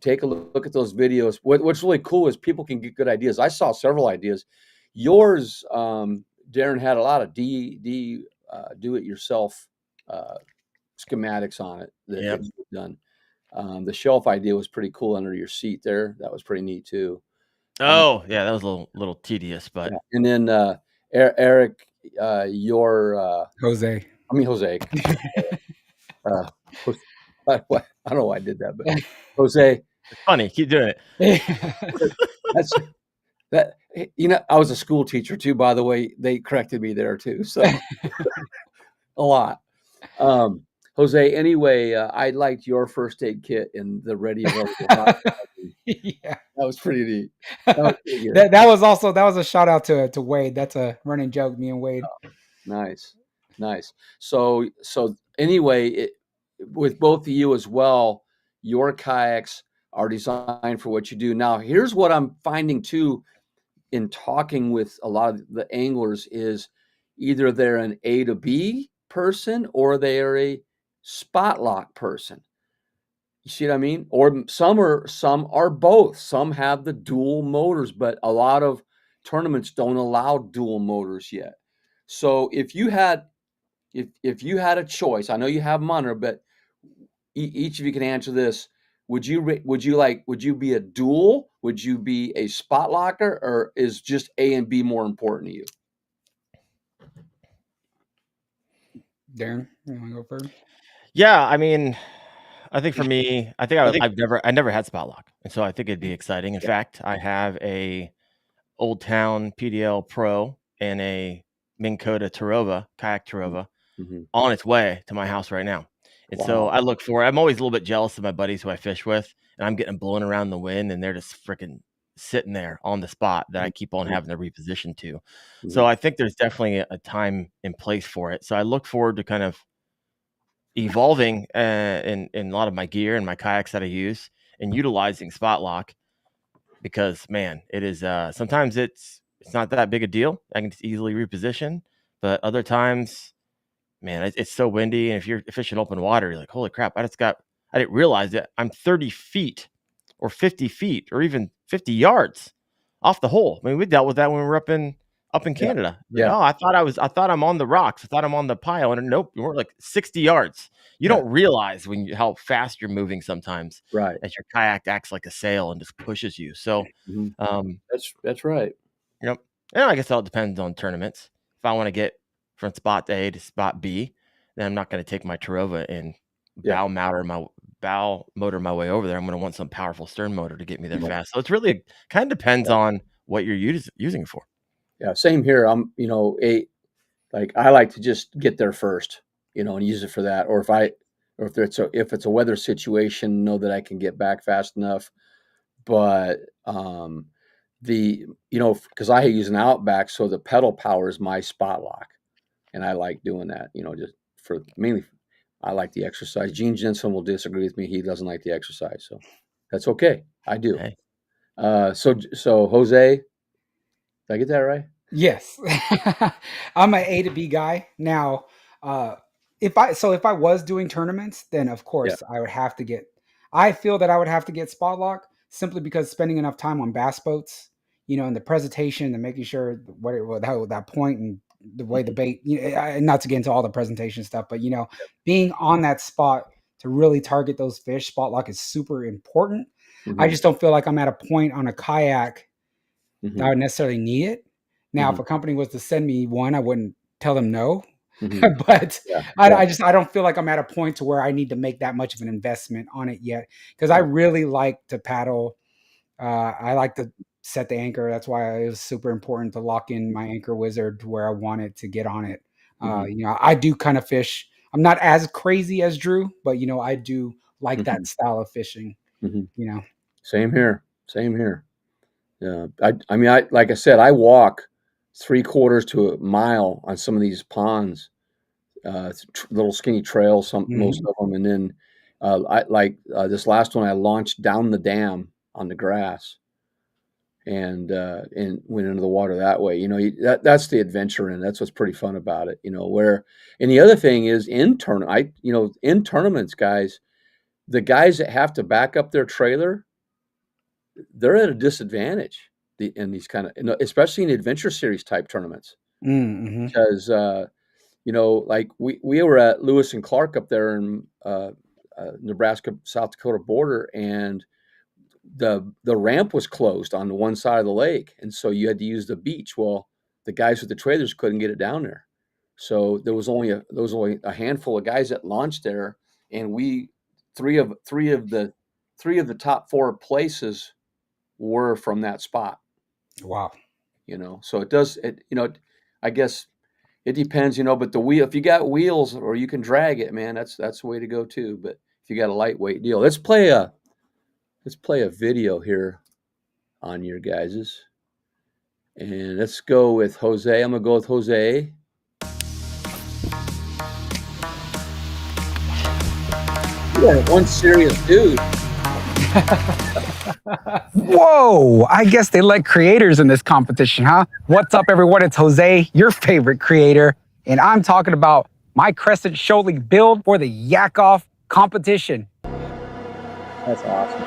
take a look at those videos. What's really cool is people can get good ideas. I saw several ideas. Yours, Daren, had a lot of do-it-yourself schematics on it that you've done. The shelf idea was pretty cool under your seat there. That was pretty neat too. Oh, yeah, that was a little tedious, but and then Eric, your Jose. Jose. I don't know why I did that, but Jose. It's funny. Keep doing it. That's that. I was a school teacher too, by the way. They corrected me there too, so a lot. Jose, anyway, I liked your first aid kit and the ready available. Yeah, that was pretty neat. That was a shout out to Wade. That's a running joke, me and Wade. Oh, nice. So anyway, with both of you as well, your kayaks are designed for what you do. Now, here's what I'm finding too in talking with a lot of the anglers is either they're an A to B person or they are a spot lock person. You see what I mean? Or some are both. Some have the dual motors, but a lot of tournaments don't allow dual motors yet. So if you had a choice, I know you have Munner, but each of you can answer this. Would you be a dual? Would you be a spot locker, or is just A and B more important to you? Daren, you want to go first? Yeah, I mean, I think for me, I've never had spot lock, and so I think it'd be exciting. In fact, I have a Old Town PDL Pro and a Minn Kota Tarova, kayak Tarova, on its way to my house right now. And so I look for it. I'm always a little bit jealous of my buddies who I fish with, and I'm getting blown around the wind, and they're just freaking sitting there on the spot that I keep on having to reposition to. So I think there's definitely a time and place for it. So I look forward to kind of evolving in a lot of my gear and my kayaks that I use and utilizing spot lock, because man, it is sometimes it's it's not that big a deal. I can just easily reposition. But other times, man, it's so windy, and if you're fishing open water, you're like, holy crap! I didn't realize that I'm 30 feet or 50 feet or even 50 yards off the hole. I mean, we dealt with that when we were up in Canada. Like, Yeah. oh, I thought I'm on the rocks. I thought I'm on the pile, and nope, we're like 60 yards. You don't realize how fast you're moving sometimes. Right. As your kayak acts like a sail and just pushes you. So, that's right. yep. And I guess it all depends on tournaments. If I want to get from spot A to spot B, then I'm not going to take my Tarova and bow motor my way over there. I'm going to want some powerful stern motor to get me there fast. So it's really kind of depends on what you're using it for. Yeah, same here. I'm, I like to just get there first, and use it for that. Or if it's a weather situation, know that I can get back fast enough. But because I use an Outback, so the pedal power is my spot lock, and I like doing that. Just for mainly, I like the exercise. Gene Jensen will disagree with me; he doesn't like the exercise, so that's okay. I do. Hey. So Jose, did I get that right? Yes. I'm an A to B guy. Now, if I was doing tournaments, then of course I feel that I would have to get spot lock simply because spending enough time on bass boats, and the presentation and making sure that point and the way the bait, not to get into all the presentation stuff, but being on that spot to really target those fish, spot lock is super important. I just don't feel like I'm at a point on a kayak that I would necessarily need it. Now, if a company was to send me one, I wouldn't tell them no. But I don't feel like I'm at a point to where I need to make that much of an investment on it yet, because I really like to paddle. I like to set the anchor. That's why it was super important to lock in my anchor wizard to where I wanted to get on it. I do kind of fish. I'm not as crazy as Drew, but I do like that style of fishing. Same here. Yeah, I like I said, I walk 3/4 to a mile on some of these ponds, little skinny trails, most of them, and then this last one, I launched down the dam on the grass, and went into the water that way. That's the adventure, and that's what's pretty fun about it. And the other thing is in tournaments, guys, the guys that have to back up their trailer, they're at a disadvantage in these kind of, especially in adventure series type tournaments, because like we were at Lewis and Clark up there in Nebraska, South Dakota border, and the ramp was closed on the one side of the lake, and so you had to use the beach. Well, the guys with the trailers couldn't get it down there, so there was only a handful of guys that launched there, and three of the top 4 places were from that spot. Wow. So I guess it depends, but the wheel, if you got wheels or you can drag it, man, that's the way to go too. But if you got a lightweight deal, let's play a video here on your guys's, and let's go with Jose. I'm gonna go with Jose. You are one serious dude. Whoa, I guess they like creators in this competition, huh? What's up, everyone? It's Jose, your favorite creator, and I'm talking about my Crescent Shoaling build for the YakOff competition. That's awesome.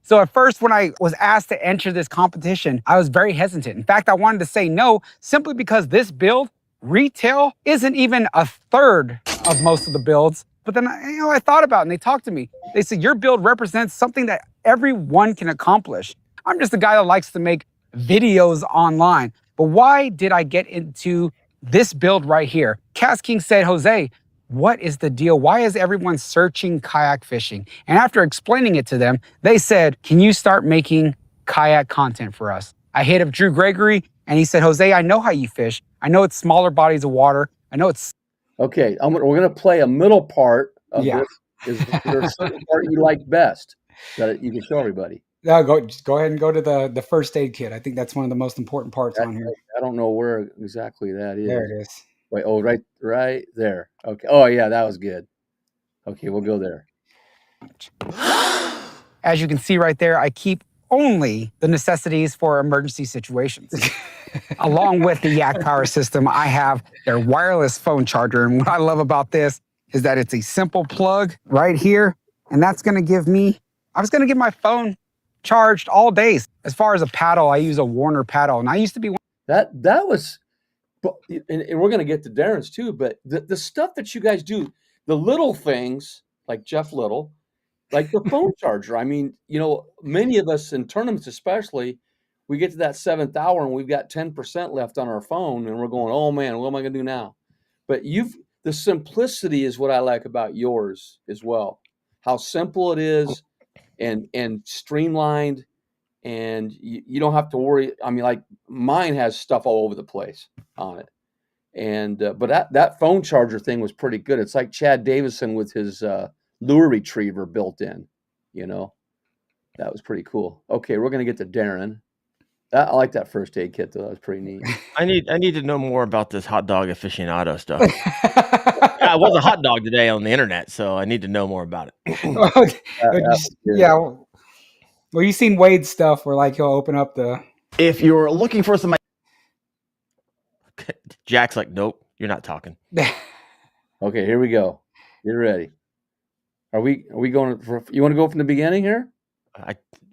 So at first, when I was asked to enter this competition, I was very hesitant. In fact, I wanted to say no, simply because this build, retail, isn't even a third of most of the builds. But then, I thought about it, and they talked to me. They said, your build represents something that everyone can accomplish. I'm just a guy that likes to make videos online. But why did I get into this build right here? Cast King said, Jose, what is the deal? Why is everyone searching kayak fishing? And after explaining it to them, they said, can you start making kayak content for us? I hit up Drew Gregory, and he said, Jose, I know how you fish. I know it's smaller bodies of water. I know it's... Okay, we're going to play a middle part of this. Is there a certain part you like best that you can show everybody? No, just go ahead and go to the first aid kit. I think that's one of the most important parts on here. I don't know where exactly that is. There it is. Wait, right there. Okay. Oh, yeah, that was good. Okay, we'll go there. as you can see right there, I keep only the necessities for emergency situations. Along with the Yak Power system, I have their wireless phone charger. And what I love about this is that it's a simple plug right here. And that's going to give me, I was going to get my phone charged all days. As far as a paddle, I use a Warner paddle. And I used to be That was, and we're going to get to Daren's too, but the stuff that you guys do, the little things like Jeff Little, like the phone charger. I mean, you know, many of us in tournaments especially, we get to that 7th hour and we've got 10% left on our phone and we're going, oh man, what am I going to do now? But the simplicity is what I like about yours as well. How simple it is and streamlined, and you don't have to worry. I mean, like mine has stuff all over the place on it. And but that phone charger thing was pretty good. It's like Chad Davison with his lure retriever built in, you know. That was pretty cool. Okay, we're gonna get to Daren. I like that first aid kit though. That was pretty neat. I need to know more about this hot dog aficionado stuff. I was a hot dog today on the internet, so I need to know more about it. Yeah. Well, you've seen Wade's stuff where like he'll open up the. If you're looking for some, Jack's like, nope, you're not talking. Okay, here we go. Get ready. Are we going for? You want to go from the beginning here?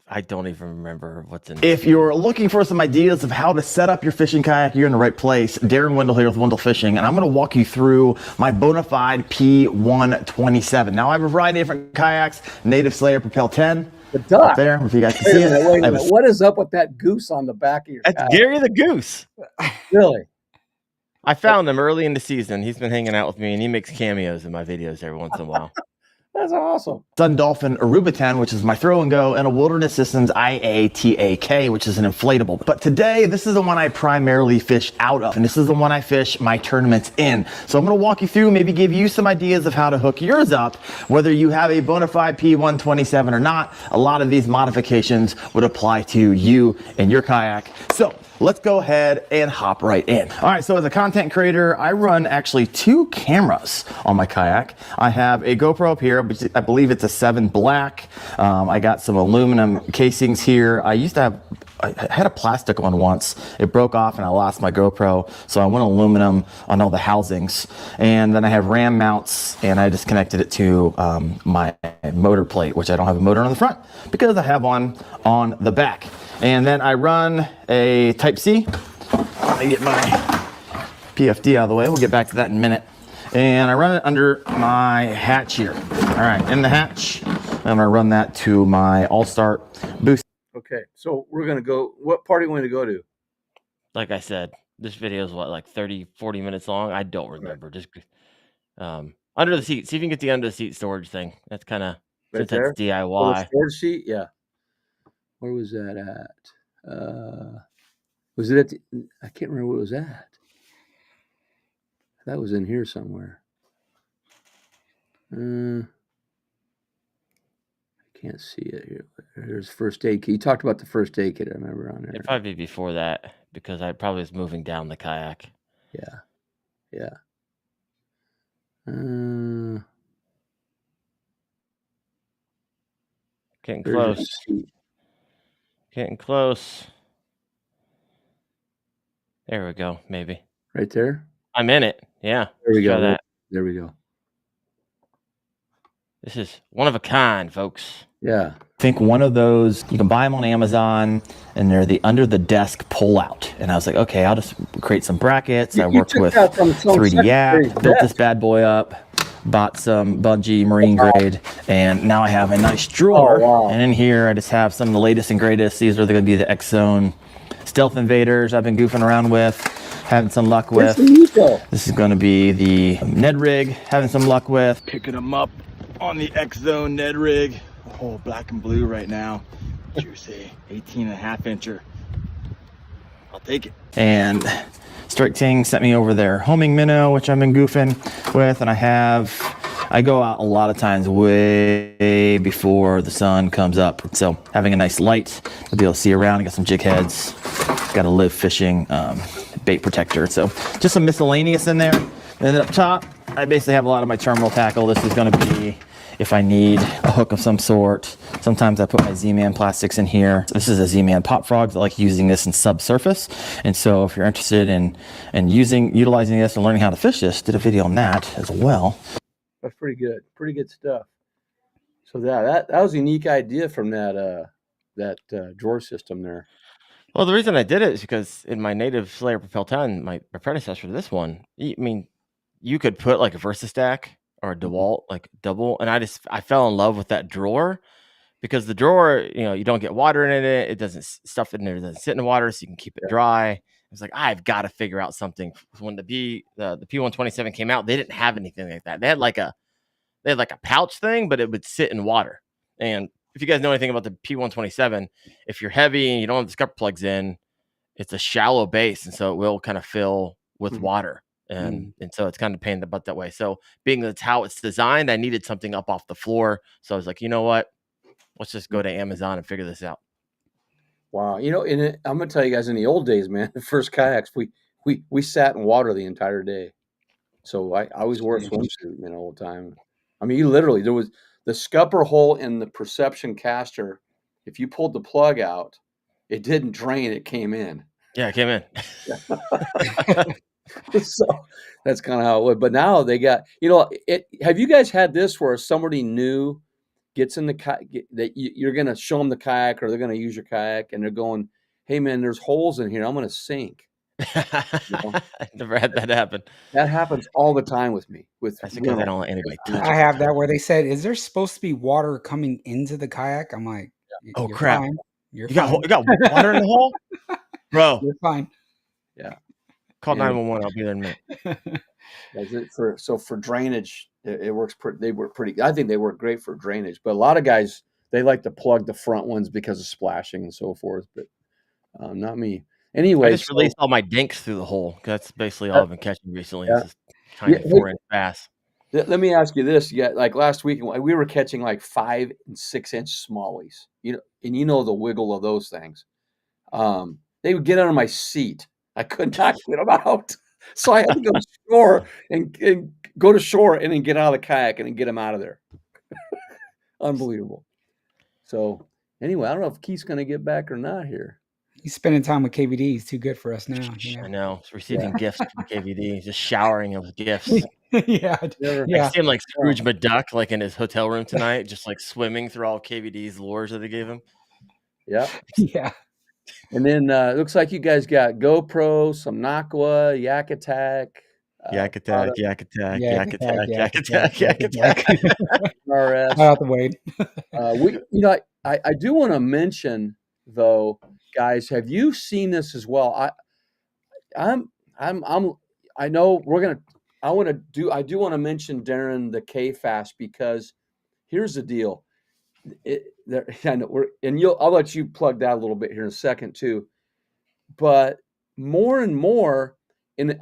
I don't even remember what's in. if you're looking for some ideas of how to set up your fishing kayak, you're in the right place. Daren Wendell here with Wendell Fishing, and I'm going to walk you through my Bonafide P127. Now I have a variety of different kayaks: Native Slayer Propel 10. The duck. Up there, if you guys can see it. Wait a minute. What is up with that goose on the back of your That's kayak? Gary the Goose. Really? I found him early in the season. He's been hanging out with me, and he makes cameos in my videos every once in a while. That's awesome. Sun Dolphin Aruba 10, which is my throw and go, and a Wilderness Systems IATAK, which is an inflatable. But today, this is the one I primarily fish out of, and this is the one I fish my tournaments in. So I'm going to walk you through, maybe give you some ideas of how to hook yours up, whether you have a Bonafide P127 or not. A lot of these modifications would apply to you and your kayak. So let's go ahead and hop right in. All right, so as a content creator, I run actually 2 cameras on my kayak. I have a GoPro up here, which I believe it's a 7 black. I got some aluminum casings here. I had a plastic one once. It broke off and I lost my GoPro, so I went aluminum on all the housings. And then I have RAM mounts, and I just connected it to my motor plate, which I don't have a motor on the front because I have one on the back. And then I run a Type-C. Let me get my PFD out of the way. We'll get back to that in a minute. And I run it under my hatch here. All right, in the hatch, I'm gonna run that to my All-Star boost. Okay, so we're going to go. What part are you going to go to? Like I said, this video is what, like 30, 40 minutes long? I don't remember. Just under the seat. See if you can get the under the seat storage thing. That's kind of, Right since that's there? DIY. Oh, the storage seat? Yeah. Where was that at? Was it at the, I can't remember where it was at. That was in here somewhere. I can't see it here. There's first aid kit. You talked about the first aid kit, I remember on there. It'd probably be before that because I probably was moving down the kayak. Yeah. Yeah. Getting There's your close. seat. Getting close. There we go. Maybe. Right there? I'm in it. Yeah. There we Let's go. try that. There we go. This is one of a kind, folks. Yeah. I think one of those, you can buy them on Amazon, and they're the under the desk pull out. And I was like, okay, I'll just create some brackets. I worked with 3D Yak, built this bad boy up, bought some Bungee marine grade, and now I have a nice drawer. Oh, wow. And in here, I just have some of the latest and greatest. These are going to be the X-Zone Stealth Invaders I've been goofing around with, having some luck with. This is going to be the Ned rig, having some luck with. Picking them up on the X-Zone Ned rig. Oh, black and blue right now. Juicy. 18.5 incher. I'll take it. And Strike Ting sent me over their homing minnow, which I've been goofing with. And I go out a lot of times way before the sun comes up. So having a nice light to be able to see around. I got some jig heads. Got a live fishing bait protector. So just some miscellaneous in there. And then up top, I basically have a lot of my terminal tackle. This is going to be if I need a hook of some sort. Sometimes I put my Z-Man plastics in here. This is a Z-Man Pop Frogs. I like using this in subsurface. And so if you're interested in utilizing this and learning how to fish this, did a video on that as well. That's pretty good. Pretty good stuff. So that was a unique idea from that drawer system there. Well, the reason I did it is because in my native Slayer Propel 10, my predecessor to this one, I mean, you could put like a VersaStack or a DeWalt, like double, and I fell in love with that drawer because the drawer, you don't get water in it. It doesn't stuff in there, doesn't sit in the water, so you can keep it dry. It's like I've got to figure out something. When the P127 came out, they didn't have anything like that. They had like a pouch thing, but it would sit in water. And if you guys know anything about the P127, if you're heavy and you don't have the scupper plugs in, it's a shallow base, and so it will kind of fill with water. And so it's kind of pain in the butt that way. So being that's how it's designed, I needed something up off the floor. So I was like, you know what? Let's just go to Amazon and figure this out. Wow. I'm going to tell you guys, in the old days, man, the first kayaks, we sat in water the entire day. So I always wore a swimsuit, all the time. I mean, there was the scupper hole in the Perception caster. If you pulled the plug out, it didn't drain. It came in. Yeah, it came in. So that's kind of how it would. But now they got, have you guys had this where somebody new gets in the kayak that you're going to show them the kayak, or they're going to use your kayak, and they're going, hey man, there's holes in here. I'm going to sink. Never had that happen. That happens all the time with me. That's because I don't let anybody touch I have that where they said, is there supposed to be water coming into the kayak? I'm like, oh crap. Fine. You got water in the hole? Bro. You're fine. Yeah. Call 911. I'll be there in a minute. That's it for drainage. It works pretty. I think they work great for drainage. But a lot of guys, they like to plug the front ones because of splashing and so forth. But not me. Anyway, I just released all my dinks through the hole. That's basically all I've been catching recently. Yeah. This tiny 4-inch bass. Let me ask you this: like last week, we were catching like 5 and 6 inch smallies. And the wiggle of those things. They would get under my seat. I could not get them out, so I had to go to shore and go to shore and then get out of the kayak and then get them out of there. Unbelievable. So anyway, I don't know if Keith's going to get back or not here. He's spending time with KVD. He's too good for us now. I know. He's receiving gifts from KVD. He's just showering of gifts. Yeah. I see him like Scrooge McDuck, like in his hotel room tonight, just like swimming through all KVD's lures that they gave him. Yeah. Yeah. And then it looks like you guys got GoPro, some Nakwa, Yak Attack. Yak Attack. RS. Out the way. I do want to mention though, guys, have you seen this as well? I do want to mention Daren the K-Fast, because here's the deal. I'll let you plug that a little bit here in a second too. But more and more,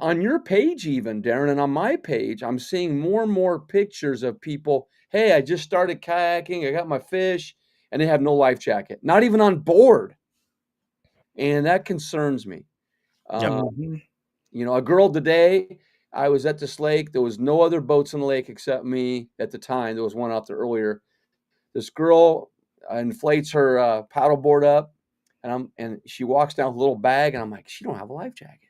on your page even, Daren, and on my page, I'm seeing more and more pictures of people. Hey, I just started kayaking. I got my fish, and they have no life jacket, not even on board, and that concerns me. A girl today. I was at this lake. There was no other boats in the lake except me at the time. There was one out there earlier. This girl inflates her paddleboard up, and she walks down with a little bag, and I'm like, she don't have a life jacket,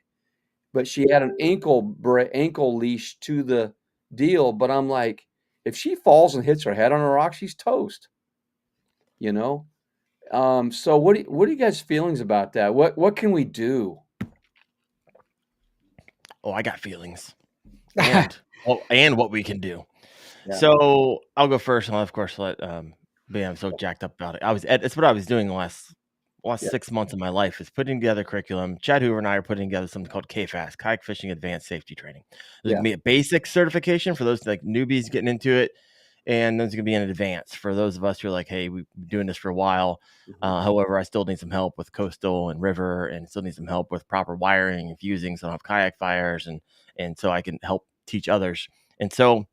but she had an ankle leash to the deal. But I'm like, if she falls and hits her head on a rock, she's toast. So what are you guys' feelings about that? What can we do? Oh, I got feelings, and what we can do. Yeah. So I'll go first, and I'll of course let I'm so jacked up about it. It's what I was doing the last 6 months of my life, is putting together curriculum. Chad Hoover and I are putting together something called KFAS, Kayak Fishing Advanced Safety Training. There's gonna be a basic certification for those like newbies getting into it, and there's gonna be an advanced for those of us who are like, hey, we've been doing this for a while. However, I still need some help with coastal and river, and still need some help with proper wiring and fusing, so I don't have kayak fires, and so I can help teach others. And so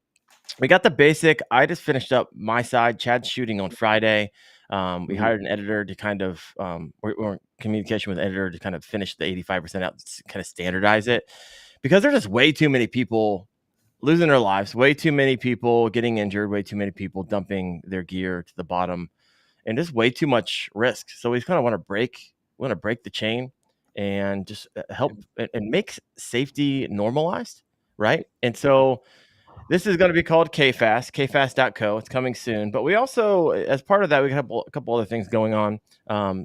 we got the basic. I just finished up my side. Chad's shooting on Friday. We hired an editor to kind of we're in communication with an editor to kind of finish the 85% out, kind of standardize it, because there's just way too many people losing their lives. Way too many people getting injured. Way too many people dumping their gear to the bottom, and just way too much risk. So we kind of want to break the chain and just help and make safety normalized, right? And so this is going to be called KFast, kfast.co. It's coming soon. But we also, as part of that, we have a couple other things going on.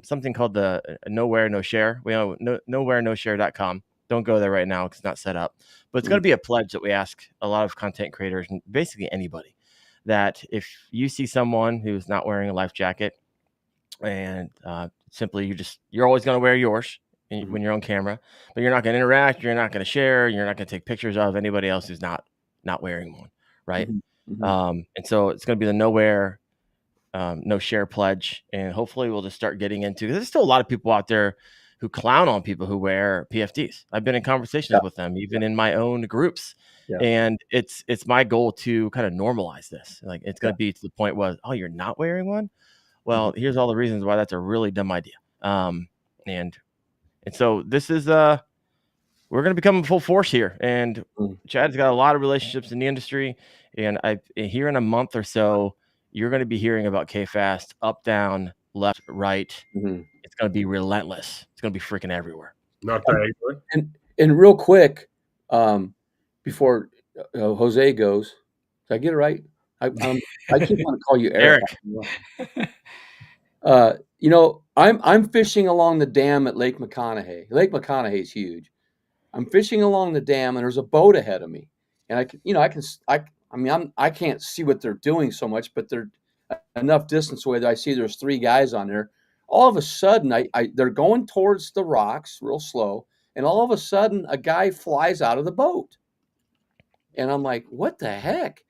Something called the Nowhere No Share. We have nowhereNoShare.com. Don't go there right now because it's not set up. But it's going to be a pledge that we ask a lot of content creators and basically anybody that if you see someone who's not wearing a life jacket and simply you're always going to wear yours when you're on camera, but you're not going to interact, you're not going to share, you're not going to take pictures of anybody else who's not wearing one, right? And so it's going to be the Nowhere No Share pledge, and hopefully we'll just start getting into, because there's still a lot of people out there who clown on people who wear PFDs. I've been in conversations with them, even in my own groups. And it's my goal to kind of normalize this. Like it's going to be to the point where, oh, you're not wearing one? Well, here's all the reasons why that's a really dumb idea. And so this is we're going to become full force here. And Chad's got a lot of relationships in the industry. And here in a month or so, you're going to be hearing about KFast up, down, left, right. It's going to be relentless. It's going to be freaking everywhere. Not that and real quick, before Jose goes, did I get it right? I keep wanting to call you Eric. I'm fishing along the dam at Lake McConaughey. Lake McConaughey is huge. I'm fishing along the dam, and there's a boat ahead of me, and I can't see what they're doing so much, but they're enough distance away that I see there's 3 guys on there. All of a sudden, they're going towards the rocks real slow, and all of a sudden, a guy flies out of the boat, and I'm like, "What the heck?"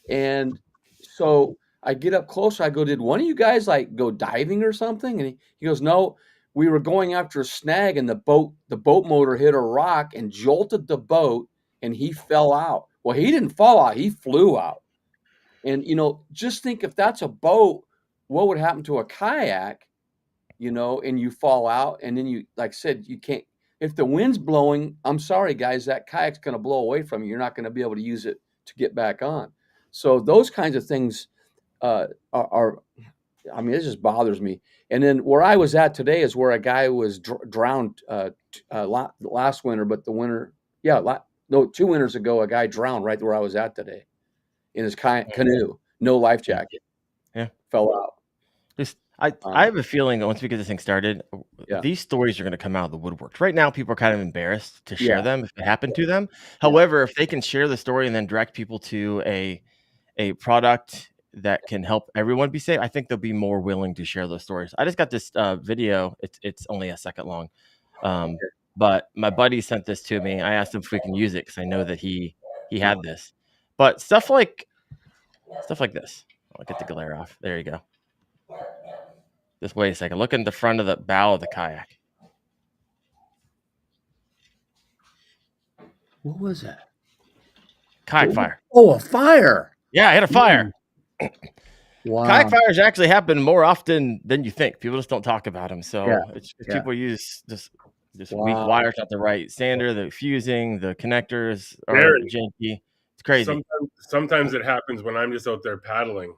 And so I get up closer. I go, "Did one of you guys go diving or something?" And he goes, "No, we were going after a snag, and the boat motor hit a rock and jolted the boat, and he fell out." Well, he didn't fall out; he flew out. And just think, if that's a boat, what would happen to a kayak? And you fall out, and then you, like I said, you can't. If the wind's blowing, I'm sorry, guys, that kayak's going to blow away from you. You're not going to be able to use it to get back on. So those kinds of things are it just bothers me. And then where I was at today is where a guy was drowned last winter, but 2 winters ago, a guy drowned right where I was at today in his canoe, no life jacket. Yeah, fell out. I have a feeling that once we get this thing started, these stories are going to come out of the woodwork. Right now, people are kind of embarrassed to share them if it happened to them. However, if they can share the story and then direct people to a product that can help everyone be safe, I think they'll be more willing to share those stories. I just got this video. It's only a second long, but my buddy sent this to me. I asked him if we can use it because I know that he had this. But stuff like this. I'll get the glare off. There you go. Just wait a second. Look in the front of the bow of the kayak. What was that? Kayak fire. Oh, a fire. Yeah, I had a fire. Wow. Kayak fires actually happen more often than you think. People just don't talk about them. So people use just weak wires, not the right sander, the fusing, the connectors are janky. It's crazy. Sometimes it happens when I'm just out there paddling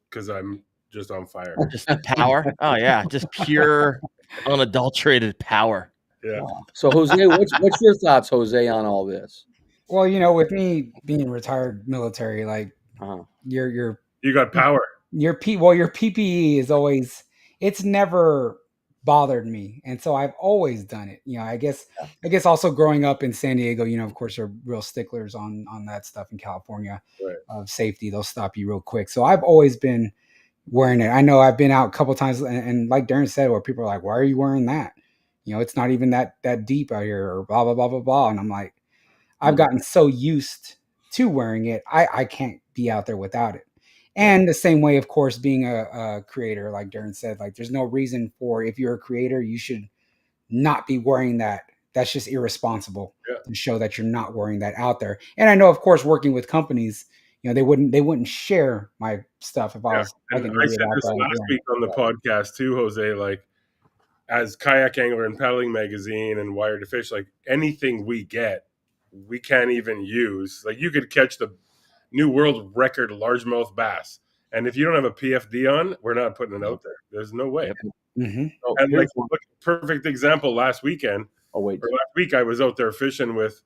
because I'm just on fire. Just the power. Oh yeah, just pure unadulterated power. Yeah. So Jose, what's your thoughts, Jose, on all this? Well, with me being retired military, you got power. Your PPE is always, it's never bothered me, and so I've always done it. I guess also growing up in San Diego, of course, they're real sticklers on that stuff in California of safety. They'll stop you real quick. So I've always been wearing it. I know I've been out a couple of times, and like Daren said, where people are like, "Why are you wearing that? It's not even that deep out here," or blah blah blah blah blah. And I'm like, I've gotten so used to wearing it, I can't be out there without it. And the same way, of course, being a creator, like Daren said, there's no reason for, if you're a creator, you should not be wearing that. That's just irresponsible to show that you're not wearing that out there. And I know, of course, working with companies, they wouldn't share my stuff if I was. And I said this last week on the podcast too, Jose. As Kayak Angler and Paddling Magazine and Wired to Fish, anything we get we can't even use. Like you could catch the new world record largemouth bass, and if you don't have a PFD on, we're not putting it out there. There's no way. Yep. Oh, And like, here's one. look, perfect example. Last weekend, Oh, wait. or last week, I was out there fishing with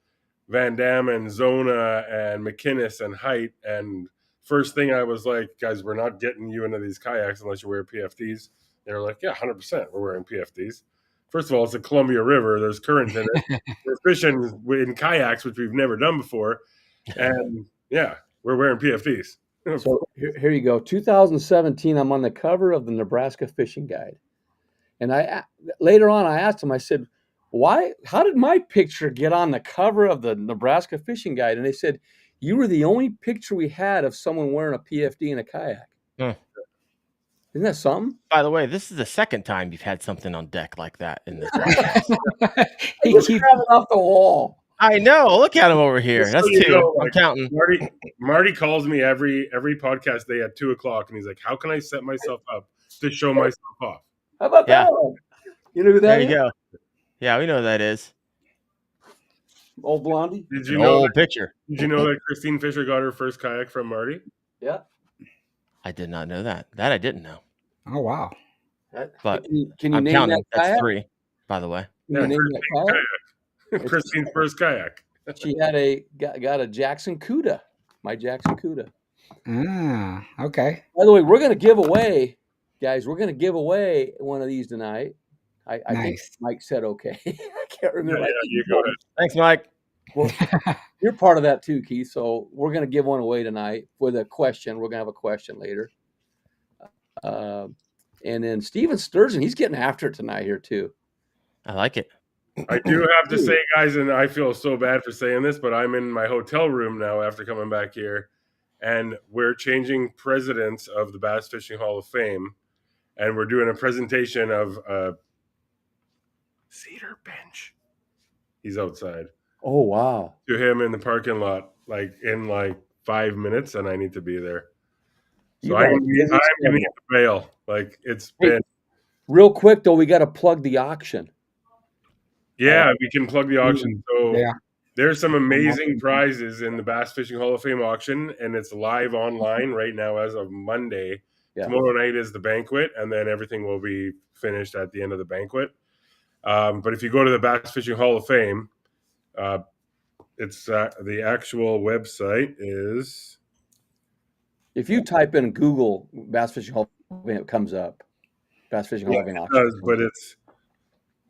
Van Dam and Zona and McInnes and Height. And first thing I was like, guys, we're not getting you into these kayaks unless you wear PFDs. They were like, yeah, 100%. We're wearing PFDs. First of all, it's the Columbia River. There's current in it. We're fishing in kayaks, which we've never done before. And yeah, we're wearing PFDs. So here you go. 2017, I'm on the cover of the Nebraska Fishing Guide. And later on, I asked him, I said, how did my picture get on the cover of the Nebraska Fishing Guide? And they said, you were the only picture we had of someone wearing a PFD in a kayak. Hmm. Isn't that something? By the way, this is the second time you've had something on deck like that in this podcast. He keeps grabbing off the wall. I know. Look at him over here. That's So, two. I'm counting. Marty calls me every podcast day at 2:00, and he's like, "How can I set myself up to show myself off?" How about Yeah. that one? You know who that There is? you go. Yeah, we know who that is. Old Blondie? Did you know? Old picture. Did you know that Christine Fisher got her first kayak from Marty? Yeah. I did not know that. That I didn't know. Oh wow. But Can you I'm name counting. that That's kayak? 3, by the way. Can you name that kayak? Christine's first kayak. She had got a Jackson Cuda. My Jackson Cuda. Ah, okay. By the way, we're going to give away, guys, we're going to give away one of these tonight. I think Nice. Mike said okay. I can't remember. Yeah, you go ahead. Thanks, Mike. Well, you're part of that too, Keith. So we're going to give one away tonight with a question. We're going to have a question later. And then Steven Sturgeon, he's getting after it tonight here too. I like it. I do have to say, guys, and I feel so bad for saying this, but I'm in my hotel room now after coming back here, and we're changing presidents of the Bass Fishing Hall of Fame, and we're doing a presentation of Cedar Bench. He's outside. Oh, wow. To him in the parking lot, like in 5 minutes, and I need to be there. So I'm going to get the bail. Like it's been real quick though. We got to plug the auction. Yeah, we can plug the auction. So Yeah. there's some amazing prizes in the Bass Fishing Hall of Fame auction, and it's live online right now as of Monday. Yeah. Tomorrow night is the banquet, and then everything will be finished at the end of the banquet. But if you go to the Bass Fishing Hall of Fame, it's the actual website is. If you type in Google Bass Fishing Hall of Fame, it comes up. Bass Fishing Hall of Fame auction. It does, but it's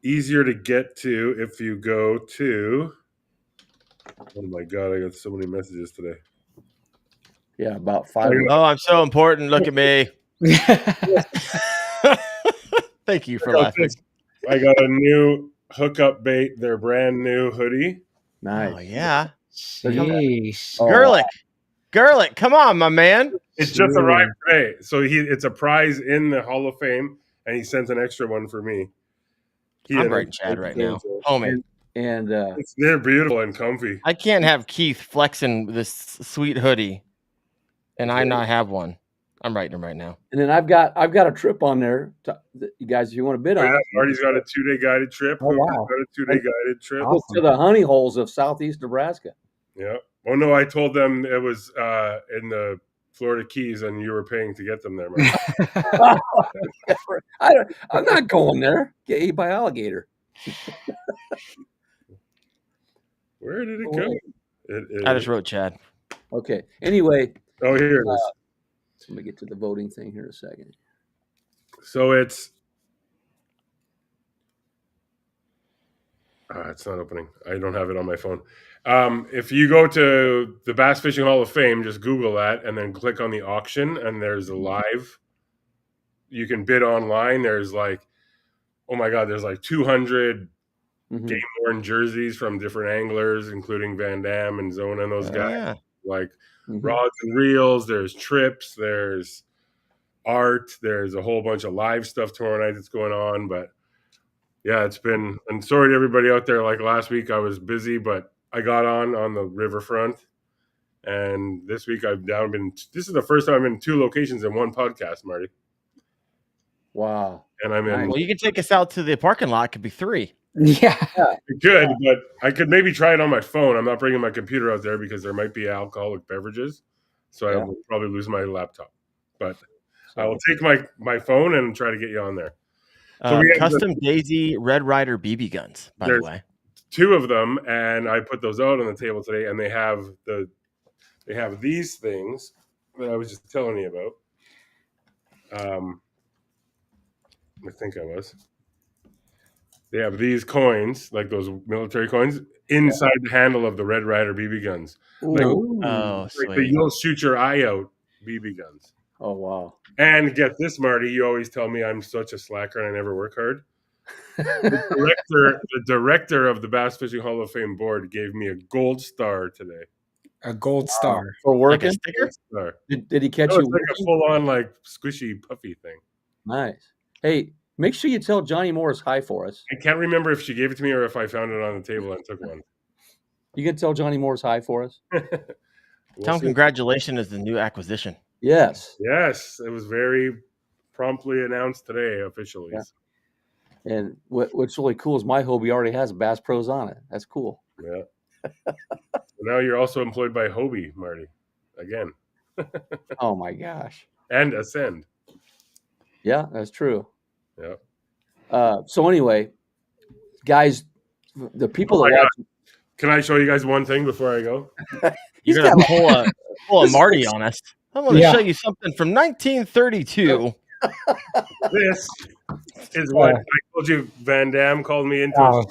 easier to get to if you go to. Oh my God, I got so many messages today. Yeah, about 5. Oh, I'm so important. Look at me. Thank you for laughing. I got a new hookup bait, their brand new hoodie. Nice. Oh, yeah. Sheesh. Gerlich, come on, my man. It's just arrived today. So it's a prize in the Hall of Fame, and he sent an extra one for me. I'm writing Chad right now. Homie. And they're beautiful and comfy. I can't have Keith flexing this sweet hoodie, and I not have one. I'm writing him right now. And then I've got a trip on there. You guys, if you want to bid on it. Marty's got a 2-day guided trip. Oh, wow. Got a 2-day guided trip. Awesome. To the honey holes of southeast Nebraska. Yeah. Oh, no, I told them it was in the Florida Keys, and you were paying to get them there, man. I'm not going there. Get eaten by alligator. Where did it go? I just wrote Chad. Okay. Anyway. Oh, here it is. Let me get to the voting thing here in a second. So it's not opening. I don't have it on my phone. If you go to the Bass Fishing Hall of Fame, just Google that and then click on the auction, and there's a live. You can bid online. There's oh my God, there's 200 game worn jerseys from different anglers, including Van Dam and Zona and those guys. Yeah. Rods and reels. There's trips. There's art. There's a whole bunch of live stuff tomorrow night that's going on. But yeah, it's been. And sorry to everybody out there. Last week I was busy, but I got on the riverfront. And this week I've been. This is the first time I'm in 2 locations in one podcast, Marty. Wow. And I'm in. Well, you can take us out to the parking lot. It could be 3. Yeah. It could, but I could maybe try it on my phone. I'm not bringing my computer out there because there might be alcoholic beverages, so I will probably lose my laptop. But I will take my phone and try to get you on there. So we have custom Daisy Red Ryder BB guns, by the way. 2 of them, and I put those out on the table today, and they have these things that I was just telling you about. I think I was. They have these coins, like those military coins, inside the handle of the Red Ryder BB guns. Like you'll shoot your eye out BB guns. Oh, wow. And get this, Marty, you always tell me I'm such a slacker and I never work hard. The director of the Bass Fishing Hall of Fame board gave me a gold star today. A gold star. For working? Like a sticker? Star. Did he catch No, you? it's like a full-on, like, squishy, puffy thing. Nice. Hey, make sure you tell Johnny Morris hi for us. I can't remember if she gave it to me or if I found it on the table and took one. You can tell Johnny Morris hi for us? Tell him congratulations as the new acquisition. Yes. Yes, it was very promptly announced today officially. Yeah. And what's really cool is my Hobie already has Bass Pros on it. That's cool. Yeah. Now you're also employed by Hobie, Marty, again. Oh my gosh. And Ascend. Yeah, that's true. Yeah. So anyway, guys, the people that watch. Can I show you guys one thing before I go? You're gonna pull a Marty on us. I'm going to show you something from 1932. This is what I told you Van Damme called me into.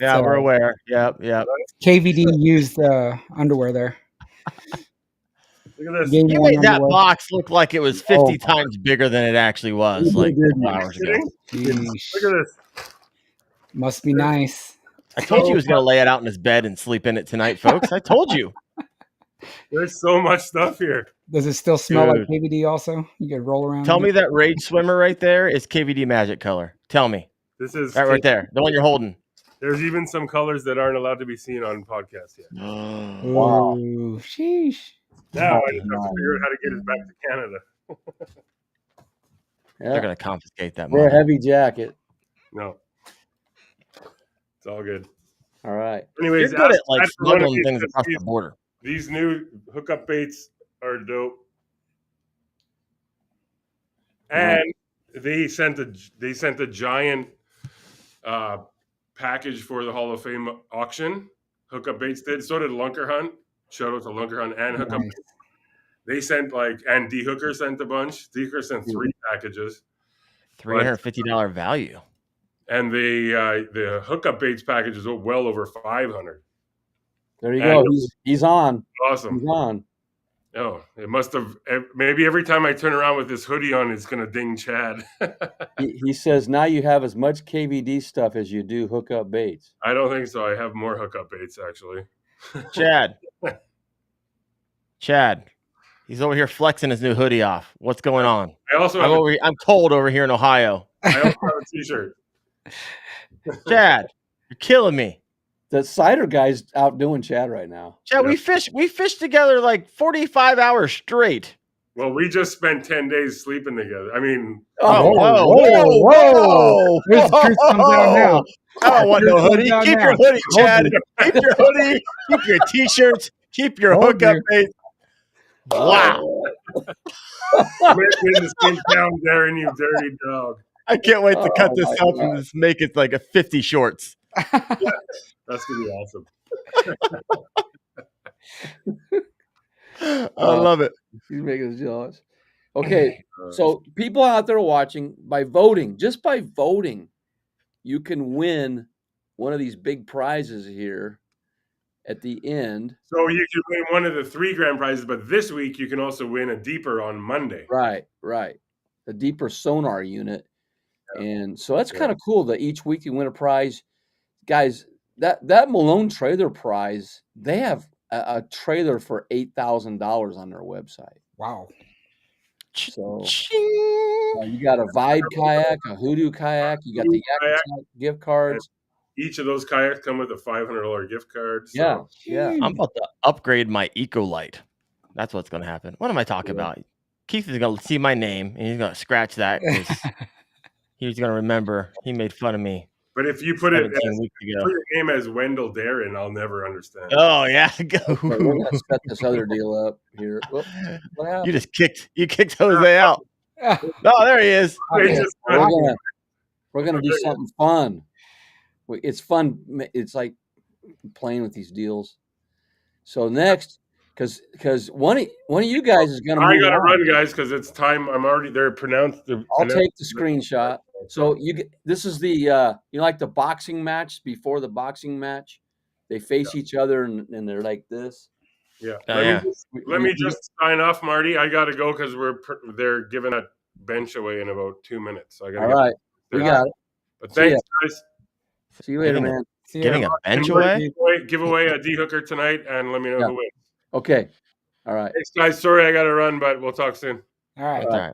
Yeah, we're aware. Yep. KVD used underwear there. Look at this. You made that box look like it was 50 times bigger than it actually was, like hours ago. Look at this. Must be nice. I told you he was going to lay it out in his bed and sleep in it tonight, folks. I told you. There's so much stuff here. Does it still smell like KVD also? You could roll around. Tell me that Rage Swimmer right there is KVD Magic color. Tell me. This is right there. The one you're holding. There's even some colors that aren't allowed to be seen on podcasts yet. Wow. Sheesh. Now I just have to figure out how to get it back to Canada. They're going to confiscate that money. Wear a heavy jacket. No. It's all good. All right. Anyways, you're good at like smuggling things across the border. These new hookup baits are dope. And they sent a giant package for the Hall of Fame auction. Hookup Baits did. So did Lunker Hunt. Shout out to Lunker Hunt and Hookup Baits. They sent and D Hooker sent a bunch. D Hooker sent 3 packages. $350 value. And the Hookup Baits package is well over 500. There you go. He's on. Awesome. He's on. Oh, it must have. Maybe every time I turn around with this hoodie on, it's going to ding Chad. he says now you have as much KVD stuff as you do hookup baits. I don't think so. I have more hookup baits, actually. Chad. He's over here flexing his new hoodie off. What's going on? I'm cold over here in Ohio. I also have a T-shirt. Chad, you're killing me. The cider guy's out doing Chad right now. Chad, we fished together like 45 hours straight. Well, we just spent 10 days sleeping together. I mean, whoa. There's the truth comes out now. I don't want no hoodie. Keep your hoodie, Chad. Keep your hoodie. Keep your T-shirts. Keep your hookup bait. Wow. We're in the same town, Daren, you dirty dog. I can't wait to cut this up and just make it like a 50 shorts. That's going to be awesome. I love it. She's making us jealous. Okay, so people out there watching, just by voting, you can win one of these big prizes here at the end. So you can win one of the 3 grand prizes, but this week you can also win a deeper on Monday. Right. A deeper sonar unit. Yeah. And so that's kind of cool that each week you win a prize. Guys, that Malone trailer prize, they have a trailer for $8,000 on their website. Wow. So you got a Vibe kayak, a Hoodoo kayak, you got the YakOff gift cards. And each of those kayaks come with a $500 gift card. So. Yeah. I'm about to upgrade my Ecolite. That's what's going to happen. What am I talking about? Keith is going to see my name and he's going to scratch that because he's going to remember he made fun of me But if you put 17 weeks ago. your name as Wendell Daren, I'll never understand. Oh yeah, Okay, we're gonna set this other deal up here. Whoops, what happened? you kicked Jose out. Oh, there he is. They Okay, just- we're gonna do something fun. It's fun. It's like playing with these deals. So next, because one of you guys is gonna. I move gotta on. run, guys, because it's time. They're pronounced. I'll take the screenshot. So this is the like the boxing match before the boxing match, they face each other and they're like this. Yeah. Oh, Let me just sign off, Marty. I gotta go because they're giving a bench away in about 2 minutes. So I gotta. All right, we got it. But thanks, guys. See you later, man. Giving a bench away. Give away a D hooker tonight, and let me know who wins. Okay. All right. Thanks, guys. Sorry I gotta run, but we'll talk soon. All right. All right.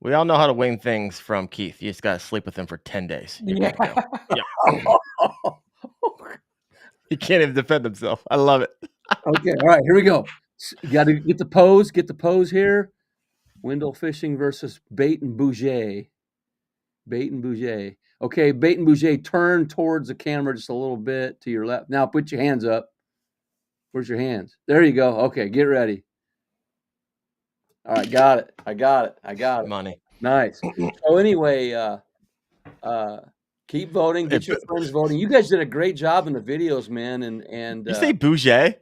We all know how to wing things from Keith. You just got to sleep with him for 10 days. You're good to go. Yeah. He can't even defend himself. I love it. Okay. All right. Here we go. You got to get the pose. Get the pose here. Wendell fishing versus Bait and Bouget. Bait and Bouget. Okay. Bait and Bouget, turn towards the camera just a little bit to your left. Now put your hands up. Where's your hands? There you go. Okay. Get ready. All right, got it. I got it. Money. Nice. So anyway, keep voting. Get your friends voting. You guys did a great job in the videos, man. And you say bougie?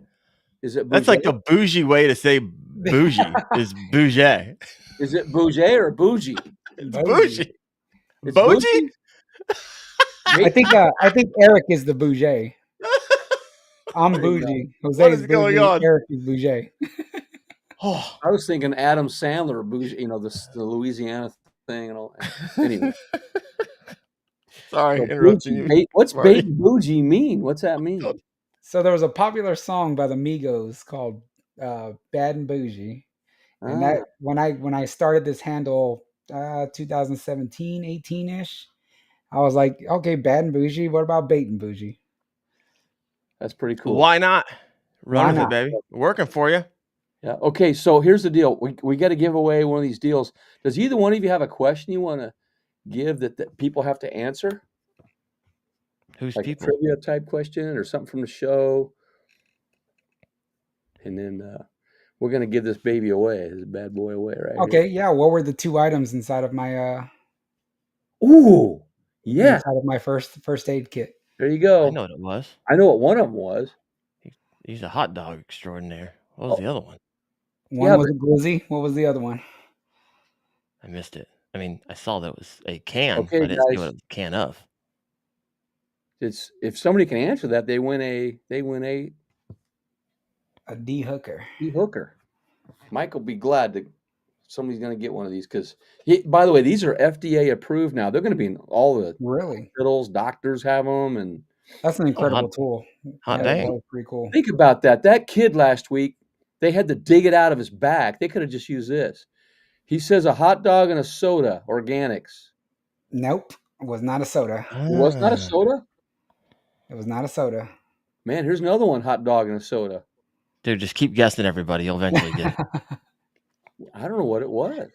Is it? Bougie? That's like the bougie way to say bougie. Is bougie? Is it bougie or bougie? It's bougie. It's bougie? I think Eric is the bougie. I'm bougie. Jose What is is going bougie. on? Eric is bougie. I was thinking Adam Sandler, bougie. The Louisiana thing and all. Anyway, sorry, so interrupting you. What's Sorry. bait and bougie mean? What's that mean? So there was a popular song by the Migos called "Bad and Bougie," and that when I started this handle 2017, 18-ish, I was like, okay, bad and bougie. What about bait and bougie? That's pretty cool. Why not? Run Why with not? it, baby. Working for you. Yeah. Okay. So here's the deal. We got to give away one of these deals. Does either one of you have a question you want to give that people have to answer? Who's Like people? a trivia type question or something from the show? And then we're gonna give this baby away, this bad boy away, right? Okay, yeah. What were the two items inside of my Ooh, yeah. inside of my first aid kit? There you go. I know what it was. I know what one of them was. He's a hot dog extraordinaire. What was the other one? One was a glizzy. What was the other one? I missed it. I mean, I saw that it was a can, Okay, but I didn't see guys. what it was a can of. It's if somebody can answer that, they win a A D hooker. hooker. Mike will be glad that somebody's going to get one of these because, by the way, these are FDA approved now. They're going to be in all the Really? hospitals. Doctors have them, and That's an incredible tool. Hot Yeah, dang. that was pretty cool. think about that. That kid last week, they had to dig it out of his back. They could have just used this. He says a hot dog and a soda, organics. Nope, it was not a soda. It was not a soda? It was not a soda. Man, here's another one, hot dog and a soda. Dude, just keep guessing, everybody. You'll eventually get it. I don't know what it was.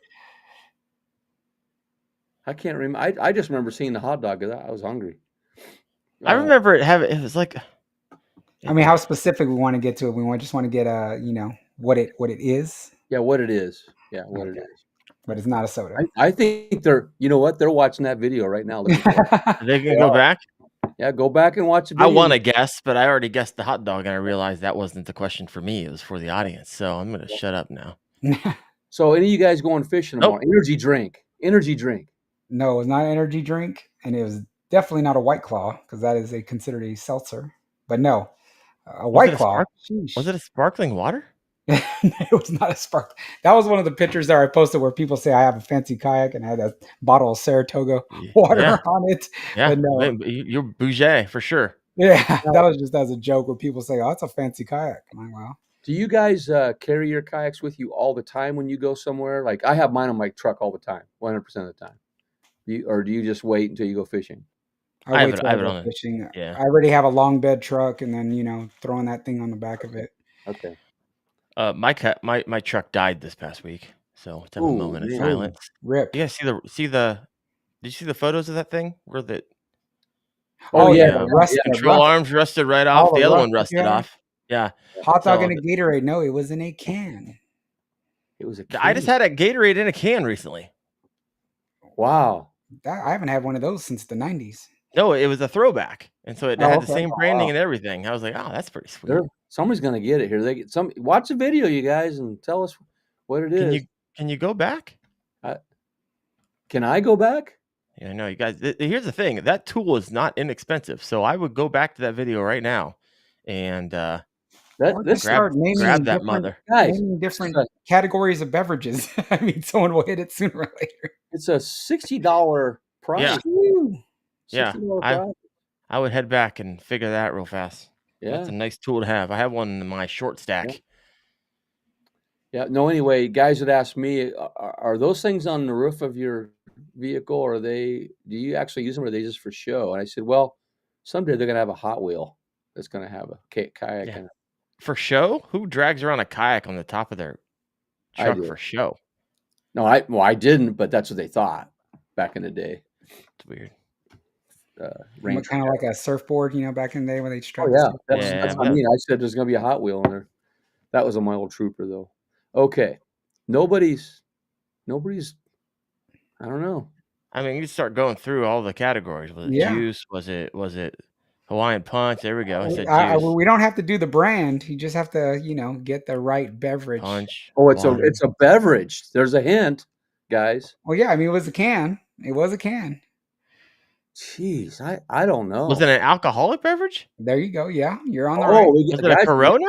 I can't remember. I just remember seeing the hot dog because I was hungry. I remember it was like, I mean, how specific we want to get to it? We just want to get what it is, Yeah, what it is. Yeah, what it is. but it's not a soda. I think they're, you know what? They're watching that video right now. Looking for it. they can go back. Yeah, go back and watch the I video. want to guess, but I already guessed the hot dog, and I realized that wasn't the question for me. It was for the audience. So I'm going to shut up now. So any of you guys going fishing tomorrow? Energy drink. Energy drink. No, it was not an energy drink, and it was definitely not a White Claw because that is considered a seltzer. But no, a White Claw. Was it a sparkling water? It was not a spark. That was one of the pictures that I posted where people say I have a fancy kayak and I had a bottle of Saratoga water on it. Yeah, but no. You're bougie for sure. Yeah, that was just as a joke where people say, "Oh, it's a fancy kayak." I'm like, wow. Do you guys carry your kayaks with you all the time when you go somewhere? Like I have mine on my truck all the time, 100% of the time. Or do you just wait until you go fishing? I have wait it- till I have it go on it. fishing. Yeah. I already have a long bed truck, and then throwing that thing on the back of it. Okay. My truck died this past week, so let's have a moment of man. silence. Rip. You guys see the? Did you see the photos of that thing? Where the Oh, yeah. the rust, the Control rust, arms rusted right all off. the The other rust one that you rusted had. off. Yeah. Hot dog So in a Gatorade. No, it was in a can. It was a I just can. had a Gatorade in a can recently. Wow. I haven't had one of those since the 90s. No, it was a throwback, and so it Oh, had the okay. same branding wow. and everything. I was like, oh, that's pretty sweet. Somebody's gonna get it here. They get some. Watch the video, you guys, and tell us what it is. Can you go back? Can I go back? Yeah, no, you guys. Here's the thing: that tool is not inexpensive, so I would go back to that video right now, and That Or this just start naming grab that different, mother. guys. naming different It's categories of beverages. I mean, someone will hit it sooner or later. it's a $60 price. Yeah. Woo. Yeah, $60 price. I would head back and figure that real fast. Yeah. That's a nice tool to have. I have one in my short stack. Yeah. No. Anyway, guys would ask me, are those things on the roof of your vehicle, or do you actually use them, or are they just for show? And I said, well, someday they're gonna have a Hot Wheel that's gonna have a kayak Yeah. in it. For show? Who drags around a kayak on the top of their I truck do. for show? No, I didn't, but that's what they thought back in the day. It's weird. Range. Kind of like a surfboard, back in the day when they strap. Oh the yeah, surf- that's Yeah, what I mean. I said there's gonna be a Hot Wheel in there. That was on my old Trooper though. Okay, nobody's. I don't know. I mean, you start going through all the categories. Was it Yeah. juice? Was it Hawaiian punch? There we go. I said juice. We don't have to do the brand. You just have to, get the right beverage. Punch. Oh, it's water. a beverage. There's a hint, guys. Well, yeah, I mean, it was a can. It was a can. Jeez, I don't know. Was it an alcoholic beverage? There you go. Yeah, you're on the right. Was it a Corona?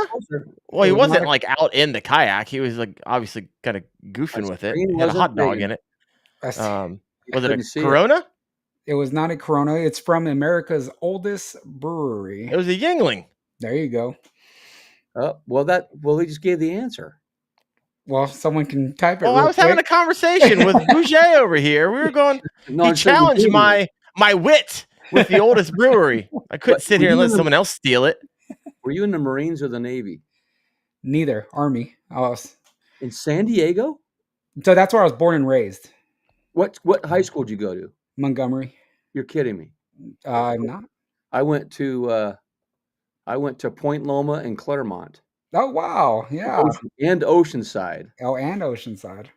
Well, he It was wasn't not a- like out in the kayak. He was like obviously kind of goofing with it. screen It had a wasn't hot dog green. in it. That's- Was it couldn't a see it. Corona? It was not a Corona. It's from America's oldest brewery. It was a Yingling. There you go. Well, he just gave the answer. Well, someone can type it. Well, real I was having a quick. conversation with Bouger over here. We were going. No, He I'm saying challenged he didn't. my wit with the oldest brewery. I couldn't But sit were here and you let in the- someone else steal it. Were you in the Marines or the Navy? Neither. Army. In San Diego? So that's where I was born and raised. What high school did you go to? Montgomery. You're kidding me. Not. I went to Point Loma and Claremont. Oh wow. Yeah. And Oceanside. Oh, and Oceanside.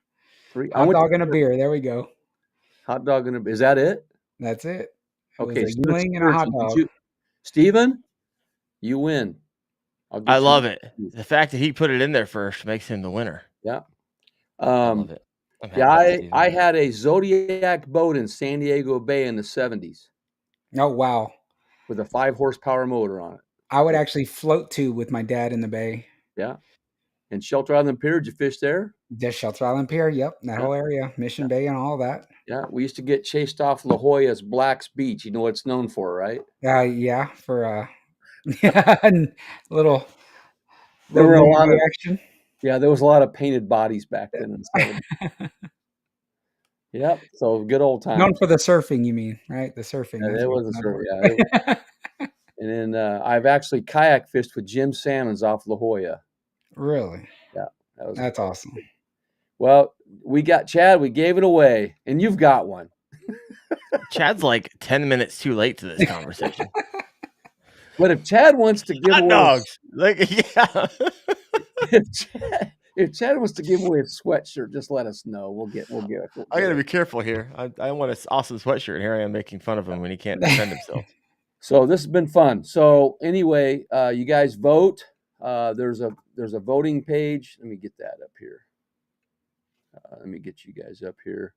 I Hot went dog to- and a beer. There we go. Hot dog and is that it? That's it. It Okay, was a Yingling and a hot dog. Steven, you win. I love it. The fact that he put it in there first makes him the winner. Yeah. I love it. I'm happy Yeah, that he's I winning. had a Zodiac boat in San Diego Bay in the 70s Oh wow. with a 5 horsepower motor on it. I would actually float to with my dad in the bay. Yeah. And Shelter Island Pier, did you fish there? Just Shelter Island Pier. Yep. That whole area. Mission Bay and all that. Yeah. We used to get chased off La Jolla's Black's Beach. You know what it's known for, right? Yeah. For little There were a movie lot of action. Yeah, there was a lot of painted bodies back then. In the 70s. Yep. So good old time. Known for the surfing, you mean, right? The surfing. Yeah, that's there what was it's a known surf, for. And then I've actually kayak fished with Jim Salmons off La Jolla. Really? That was That's awesome. Well, we got Chad. We gave it away, and you've got one. Chad's like 10 minutes too late to this conversation. But if Chad wants to give Hot away, dogs. Like, yeah. if Chad wants to give away a sweatshirt, just let us know. We'll get it. I got to be careful here. I want an awesome sweatshirt. Here I am making fun of him when he can't defend himself. So this has been fun. So anyway, you guys vote. There's a voting page. Let me get that up here. Let me get you guys up here.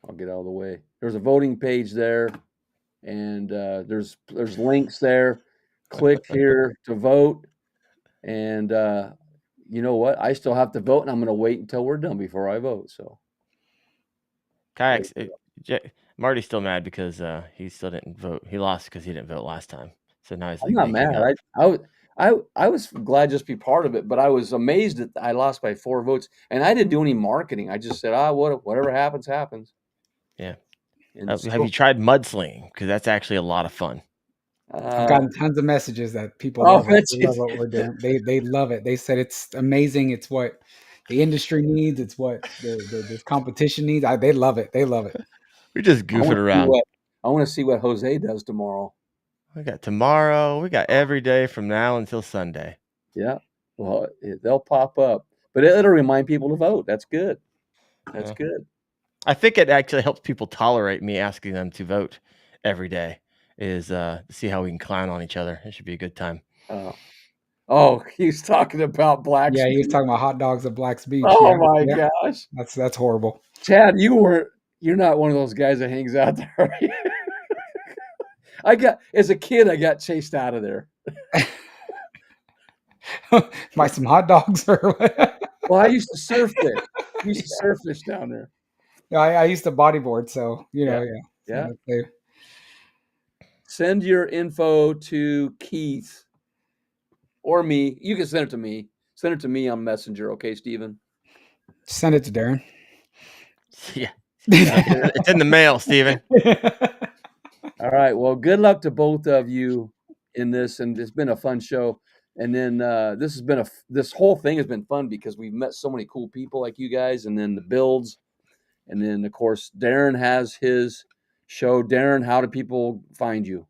I'll get out of the way. There's a voting page there, and there's links there. Click here to vote, and you know what? I still have to vote, and I'm going to wait until we're done before I vote. So Kayaks. Marty's still mad because he still didn't vote. He lost because he didn't vote last time. So now he's like, I'm not mad. I was glad just to be part of it, but I was amazed that I lost by 4 votes, and I didn't do any marketing. I just said, whatever happens, happens. Yeah. And Have you tried mudslinging? Because that's actually a lot of fun. I've gotten tons of messages that people Oh, love, they love what we're doing. They love it. They said it's amazing. It's what the industry needs. It's what the competition needs. They love it. They love it. We're just goofing around. I want to see what Jose does tomorrow. We got tomorrow. We got every day from now until Sunday. Yeah. Well, they'll pop up, but it'll remind people to vote. That's good. That's good. I think it actually helps people tolerate me asking them to vote every day. Is to see how we can clown on each other. It should be a good time. Oh, he's talking about Black's Yeah, he was Beach. talking about hot dogs at Black's Beach. Oh yeah. my gosh, that's horrible. Chad, you're not one of those guys that hangs out there. Are you? As a kid, I got chased out of there. Buy some hot dogs or what? Well, I used to surf fish. I used to surf fish down there. Yeah, I used to bodyboard, so Yeah. So Send your info to Keith or me. You can send it to me. Send it to me on Messenger, okay, Steven? Send it to Daren. Yeah. It's in the mail, Steven. All right. Well, good luck to both of you in this, and it's been a fun show. And then this whole thing has been fun because we've met so many cool people like you guys, and then the builds, and then of course Daren has his show. Daren, how do people find you?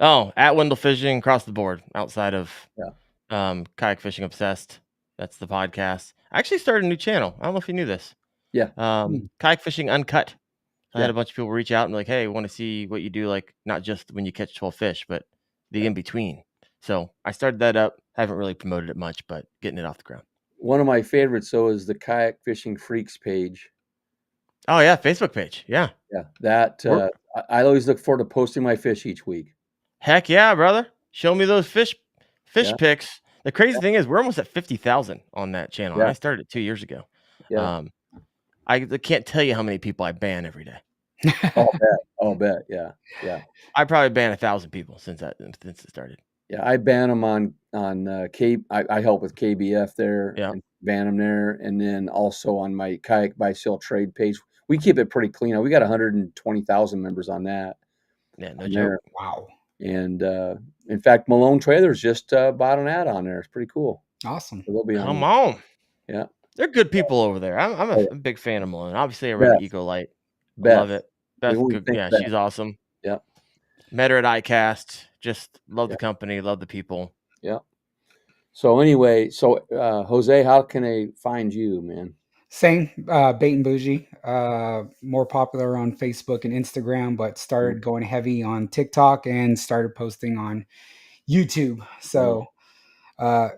Oh, at Wendell Fishing across the board, outside of Kayak Fishing Obsessed. That's the podcast. I actually started a new channel. I don't know if you knew this. Yeah. Kayak Fishing Uncut. I had a bunch of people reach out and like, hey, we want to see what you do, like not just when you catch 12 fish, but the in between. So I started that up. Haven't really promoted it much, but getting it off the ground. One of my favorites, is the Kayak Fishing Freaks page. Oh yeah, Facebook page. Yeah. Yeah. That I always look forward to posting my fish each week. Heck yeah, brother. Show me those fish pics. The crazy thing is we're almost at 50,000 on that channel. Yeah. I started it 2 years ago. Yeah. I can't tell you how many people I ban every day. I'll bet. Yeah. Yeah. I probably banned 1,000 people since it started. Yeah, I ban them on I help with KBF there. Yeah. And ban them there, and then also on my kayak buy sell trade page. We keep it pretty clean. We got 120,000 members on that. Yeah, no joke. Wow. And in fact, Malone Trailers just bought an ad on there. It's pretty cool. Awesome. So they'll be Come on. Yeah. They're good people over there. I'm a big fan of Malone. Obviously, I run Ecolite. Love it. Beth, she's awesome. Yeah. Met her at ICAST. Just love the company, love the people. Yeah. So anyway, Jose, how can they find you, man? Same, Bait and Bougie, more popular on Facebook and Instagram, but started going heavy on TikTok and started posting on YouTube. So, I'm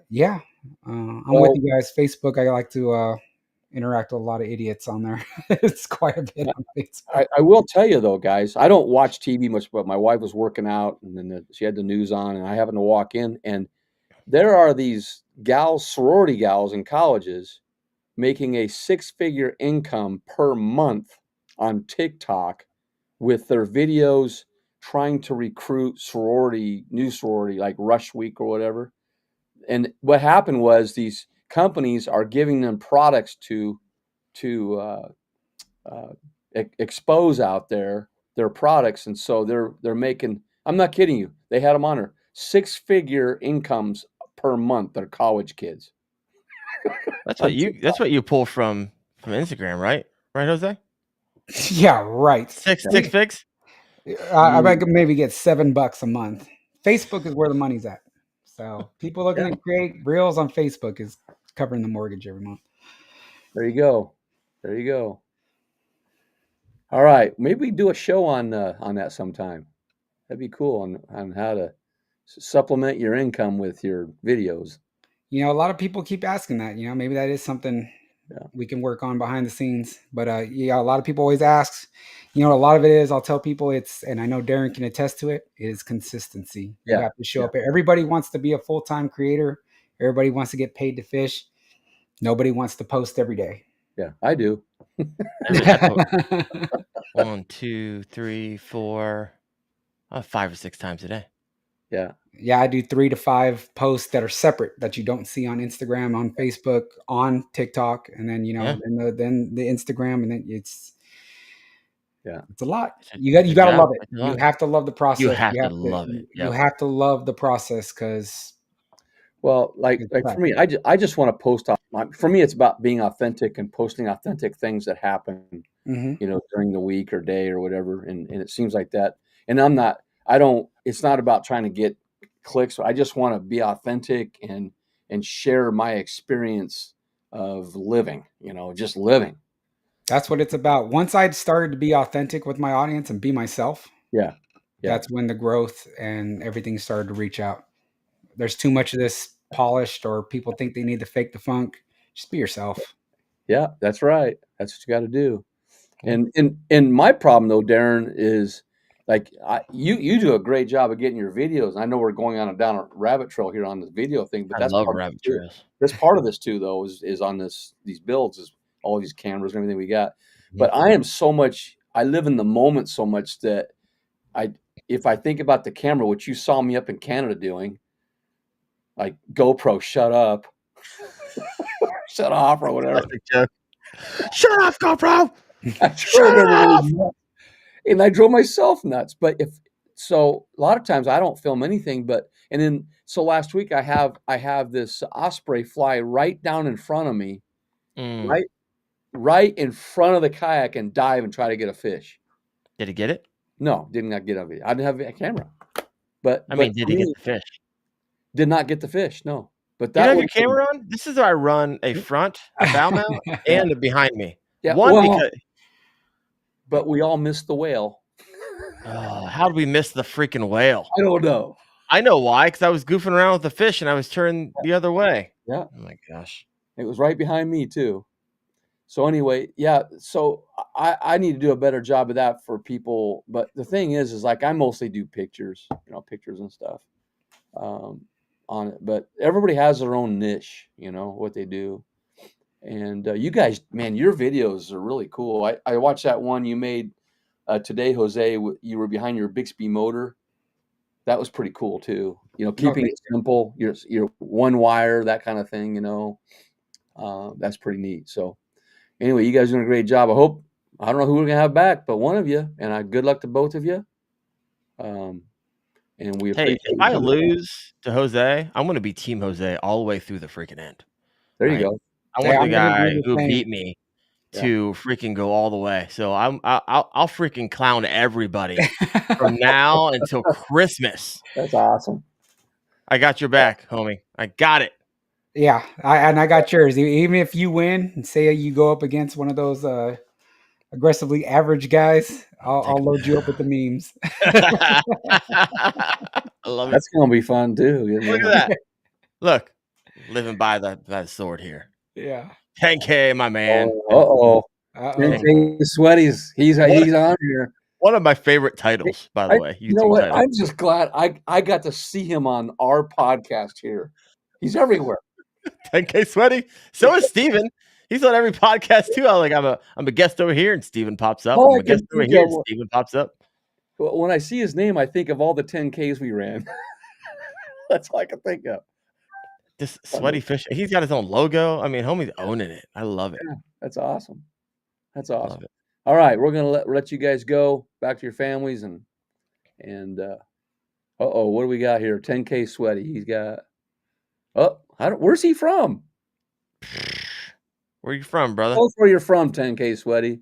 with you guys. Facebook, I like to interact with a lot of idiots on there. It's quite a bit on Facebook. I will tell you though, guys, I don't watch TV much, but my wife was working out, and then she had the news on, and I happened to walk in, and there are these sorority gals in colleges making a 6-figure income per month on TikTok with their videos trying to recruit new sorority like Rush Week or whatever. And what happened was these companies are giving them products to expose out there their products, and so they're making. I'm not kidding you. They had them on her 6-figure incomes per month. They're college kids. That's what you pull from Instagram, right? Right, Jose? Yeah, right. Six figs. I might maybe get $7 a month. Facebook is where the money's at. So people looking to create reels on Facebook is covering the mortgage every month. There you go. All right, maybe we do a show on that sometime. That'd be cool on how to supplement your income with your videos. A lot of people keep asking that. Maybe that is something we can work on behind the scenes. But a lot of people always ask. A lot of it is, I'll tell people and I know Daren can attest to it, is consistency. You have to show up. Everybody wants to be a full-time creator. Everybody wants to get paid to fish. Nobody wants to post every day. Yeah, I do. 1, 2, 3, 4, 5 or 6 times a day. Yeah. Yeah, I do 3 to 5 posts that are separate that you don't see on Instagram, on Facebook, on TikTok, and then then the Instagram, and then it's a lot. You got to love it. You have to love the process. You have to love it. You have to love the process because. Well, like for me, I just want to post. For me, it's about being authentic and posting authentic things that happen Mhm. during the week or day or whatever. And it seems like that. And it's not about trying to get clicks. I just want to be authentic and share my experience of living, just living. That's what it's about. Once I started to be authentic with my audience and be myself, Yeah. Yeah. that's when the growth and everything started to reach out. There's too much of this polished, or people think they need to fake the funk. Just be yourself. Yeah, that's right. That's what you got to do. And my problem though, Daren, is like you do a great job of getting your videos. And I know we're going down a rabbit trail here on the video thing, but I that's love part of rabbit it too. trails. This part of this too, though, is on these builds, is all these cameras and everything we got. Mhm. But I live in the moment so much that if I think about the camera, which you saw me up in Canada doing, like GoPro, shut up, shut off, or whatever. Classic joke. Shut off, GoPro. I drove everybody nuts. And I drove myself nuts. But a lot of times I don't film anything. So last week I have this osprey fly right down in front of me, Mm. right in front of the kayak, and dive and try to get a fish. Did he get it? No, did not get it. I didn't have a camera. But I mean, did he get the fish? Did not get the fish. No. But You that don't have your was camera on? This is where I run a front, a bow mount, and a behind me. Yeah, but we all missed the whale. How did we miss the freaking whale? I don't know. I know why, because I was goofing around with the fish and I was turning the other way. Yeah. Oh my gosh. It was right behind me too. So anyway, yeah. So I need to do a better job of that for people. But the thing is like I mostly do pictures, pictures and stuff on it. But everybody has their own niche, what they do. And you guys, man, your videos are really cool. I watched that one you made today, Jose. You were behind your Bixby motor. That was pretty cool too. Keeping it simple. Your one wire, that kind of thing. That's pretty neat. So anyway, you guys are doing a great job. I don't know who we're gonna have back, but one of you. And good luck to both of you. And we appreciate. Hey, if I lose to Jose, I'm gonna be Team Jose all the way through the freaking end. There you go. I want the guy who beat me to freaking go all the way. So I'll freaking clown everybody from now until Christmas. That's awesome. I got your back, homie. I got it. Yeah, I got yours. Even if you win, and say you go up against one of those aggressively average guys, I'll load you up with the memes. I love it. That's gonna be fun too. Look at that. Look, living by the sword here. Yeah. 10K, my man. 10K Sweaties. He's on here. One of my favorite titles, by the way. You know what? I'm just glad I got to see him on our podcast here. He's everywhere. 10K Sweaty. So is Steven. He's on every podcast too. I'm a guest over here, and Steven pops up. I'm a guest over here, and Steven pops up. When I see his name, I think of all the 10Ks we ran. That's all I can think of. This Sweaty Fish. He's got his own logo. I mean, homie's owning it. I love it. Yeah, that's awesome. That's awesome. All right, we're gonna let you guys go back to your families and what do we got here? 10K Sweaty. He's got. Where's he from? Where are you from, brother? Tell us where you're from, 10K Sweaty.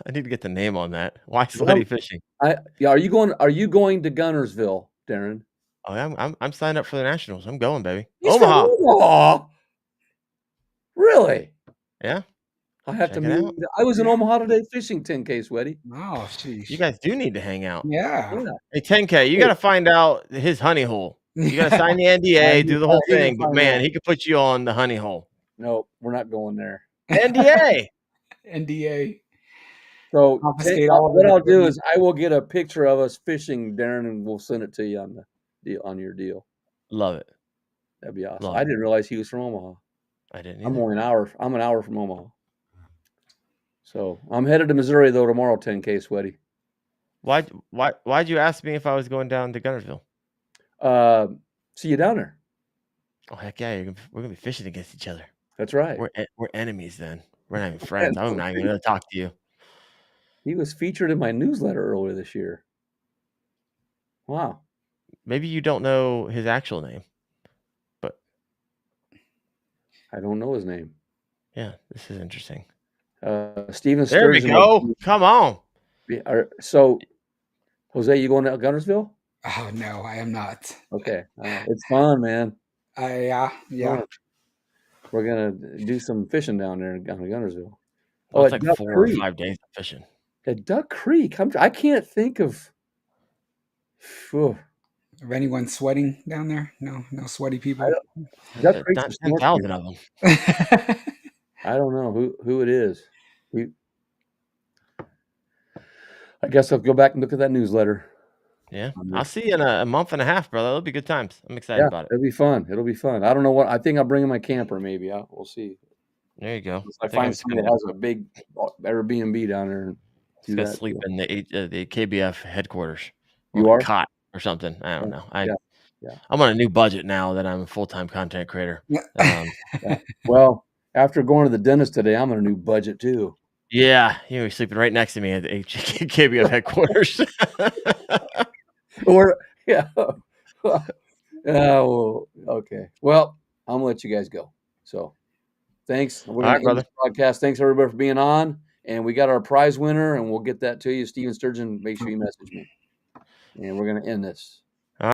I need to get the name on that. Why Sweaty Fishing? Are you going to Gunnersville, Daren? Oh, I'm signed up for the Nationals. I'm going, baby. He's Omaha. Omaha. Really? Yeah. I have to move. I was in Omaha today fishing 10K Sweaty. Oh, jeez. You guys do need to hang out. Yeah. Hey, 10K, you got to find out his honey hole. You got to sign the NDA, do the whole thing. But man, he could put you on the honey hole. No, we're not going there. NDA. NDA. So what I'll do is I will get a picture of us fishing, Daren, and we'll send it to you on your deal. Love it. That'd be awesome. I didn't realize he was from Omaha. I didn't either. I'm only an hour from Omaha. So I'm headed to Missouri though tomorrow, 10K Sweaty. Why'd you ask me if I was going down to Gunnersville? See you down there. Oh heck yeah, we're gonna be fishing against each other. That's right. We're enemies then. We're not even friends. I'm not even gonna talk to you. He was featured in my newsletter earlier this year. Wow. Maybe you don't know his actual name, but I don't know his name. Yeah, this is interesting. Steven There we Sturgeon. go. Come on. So, Jose, you going to Gunnersville? Oh no, I am not. Okay, it's fun, man. Yeah. Fun. We're gonna do some fishing down there in Gunnersville. Well, Oh, it's at like Duck 4 Creek. or 5 days of fishing. At Duck Creek. I can't think of. Phew. Of anyone sweating down there? No I sweaty people. Duck Creek's Not a 10,000 snorkeling. of them. I don't know who it is. I guess I'll go back and look at that newsletter. Yeah. I'll see you in a month and a half, brother. It'll be good times. I'm excited about it. It'll be fun. It'll be fun. I don't know what. I think I'll bring in my camper. Maybe we'll see. There you go. If I find someone that has a big Airbnb down there. And do that. Sleep in the KBF headquarters. You are cot or something. I don't know. Yeah. I'm on a new budget now that I'm a full-time content creator. Well, after going to the dentist today, I'm on a new budget too. Yeah, you're sleeping right next to me at the KBF headquarters. Or okay. Well, I'm gonna let you guys go. So, thanks. We're gonna end this podcast. Thanks everybody for being on, and we got our prize winner, and we'll get that to you, Steven Sturgeon. Make sure you message me, and we're gonna end this.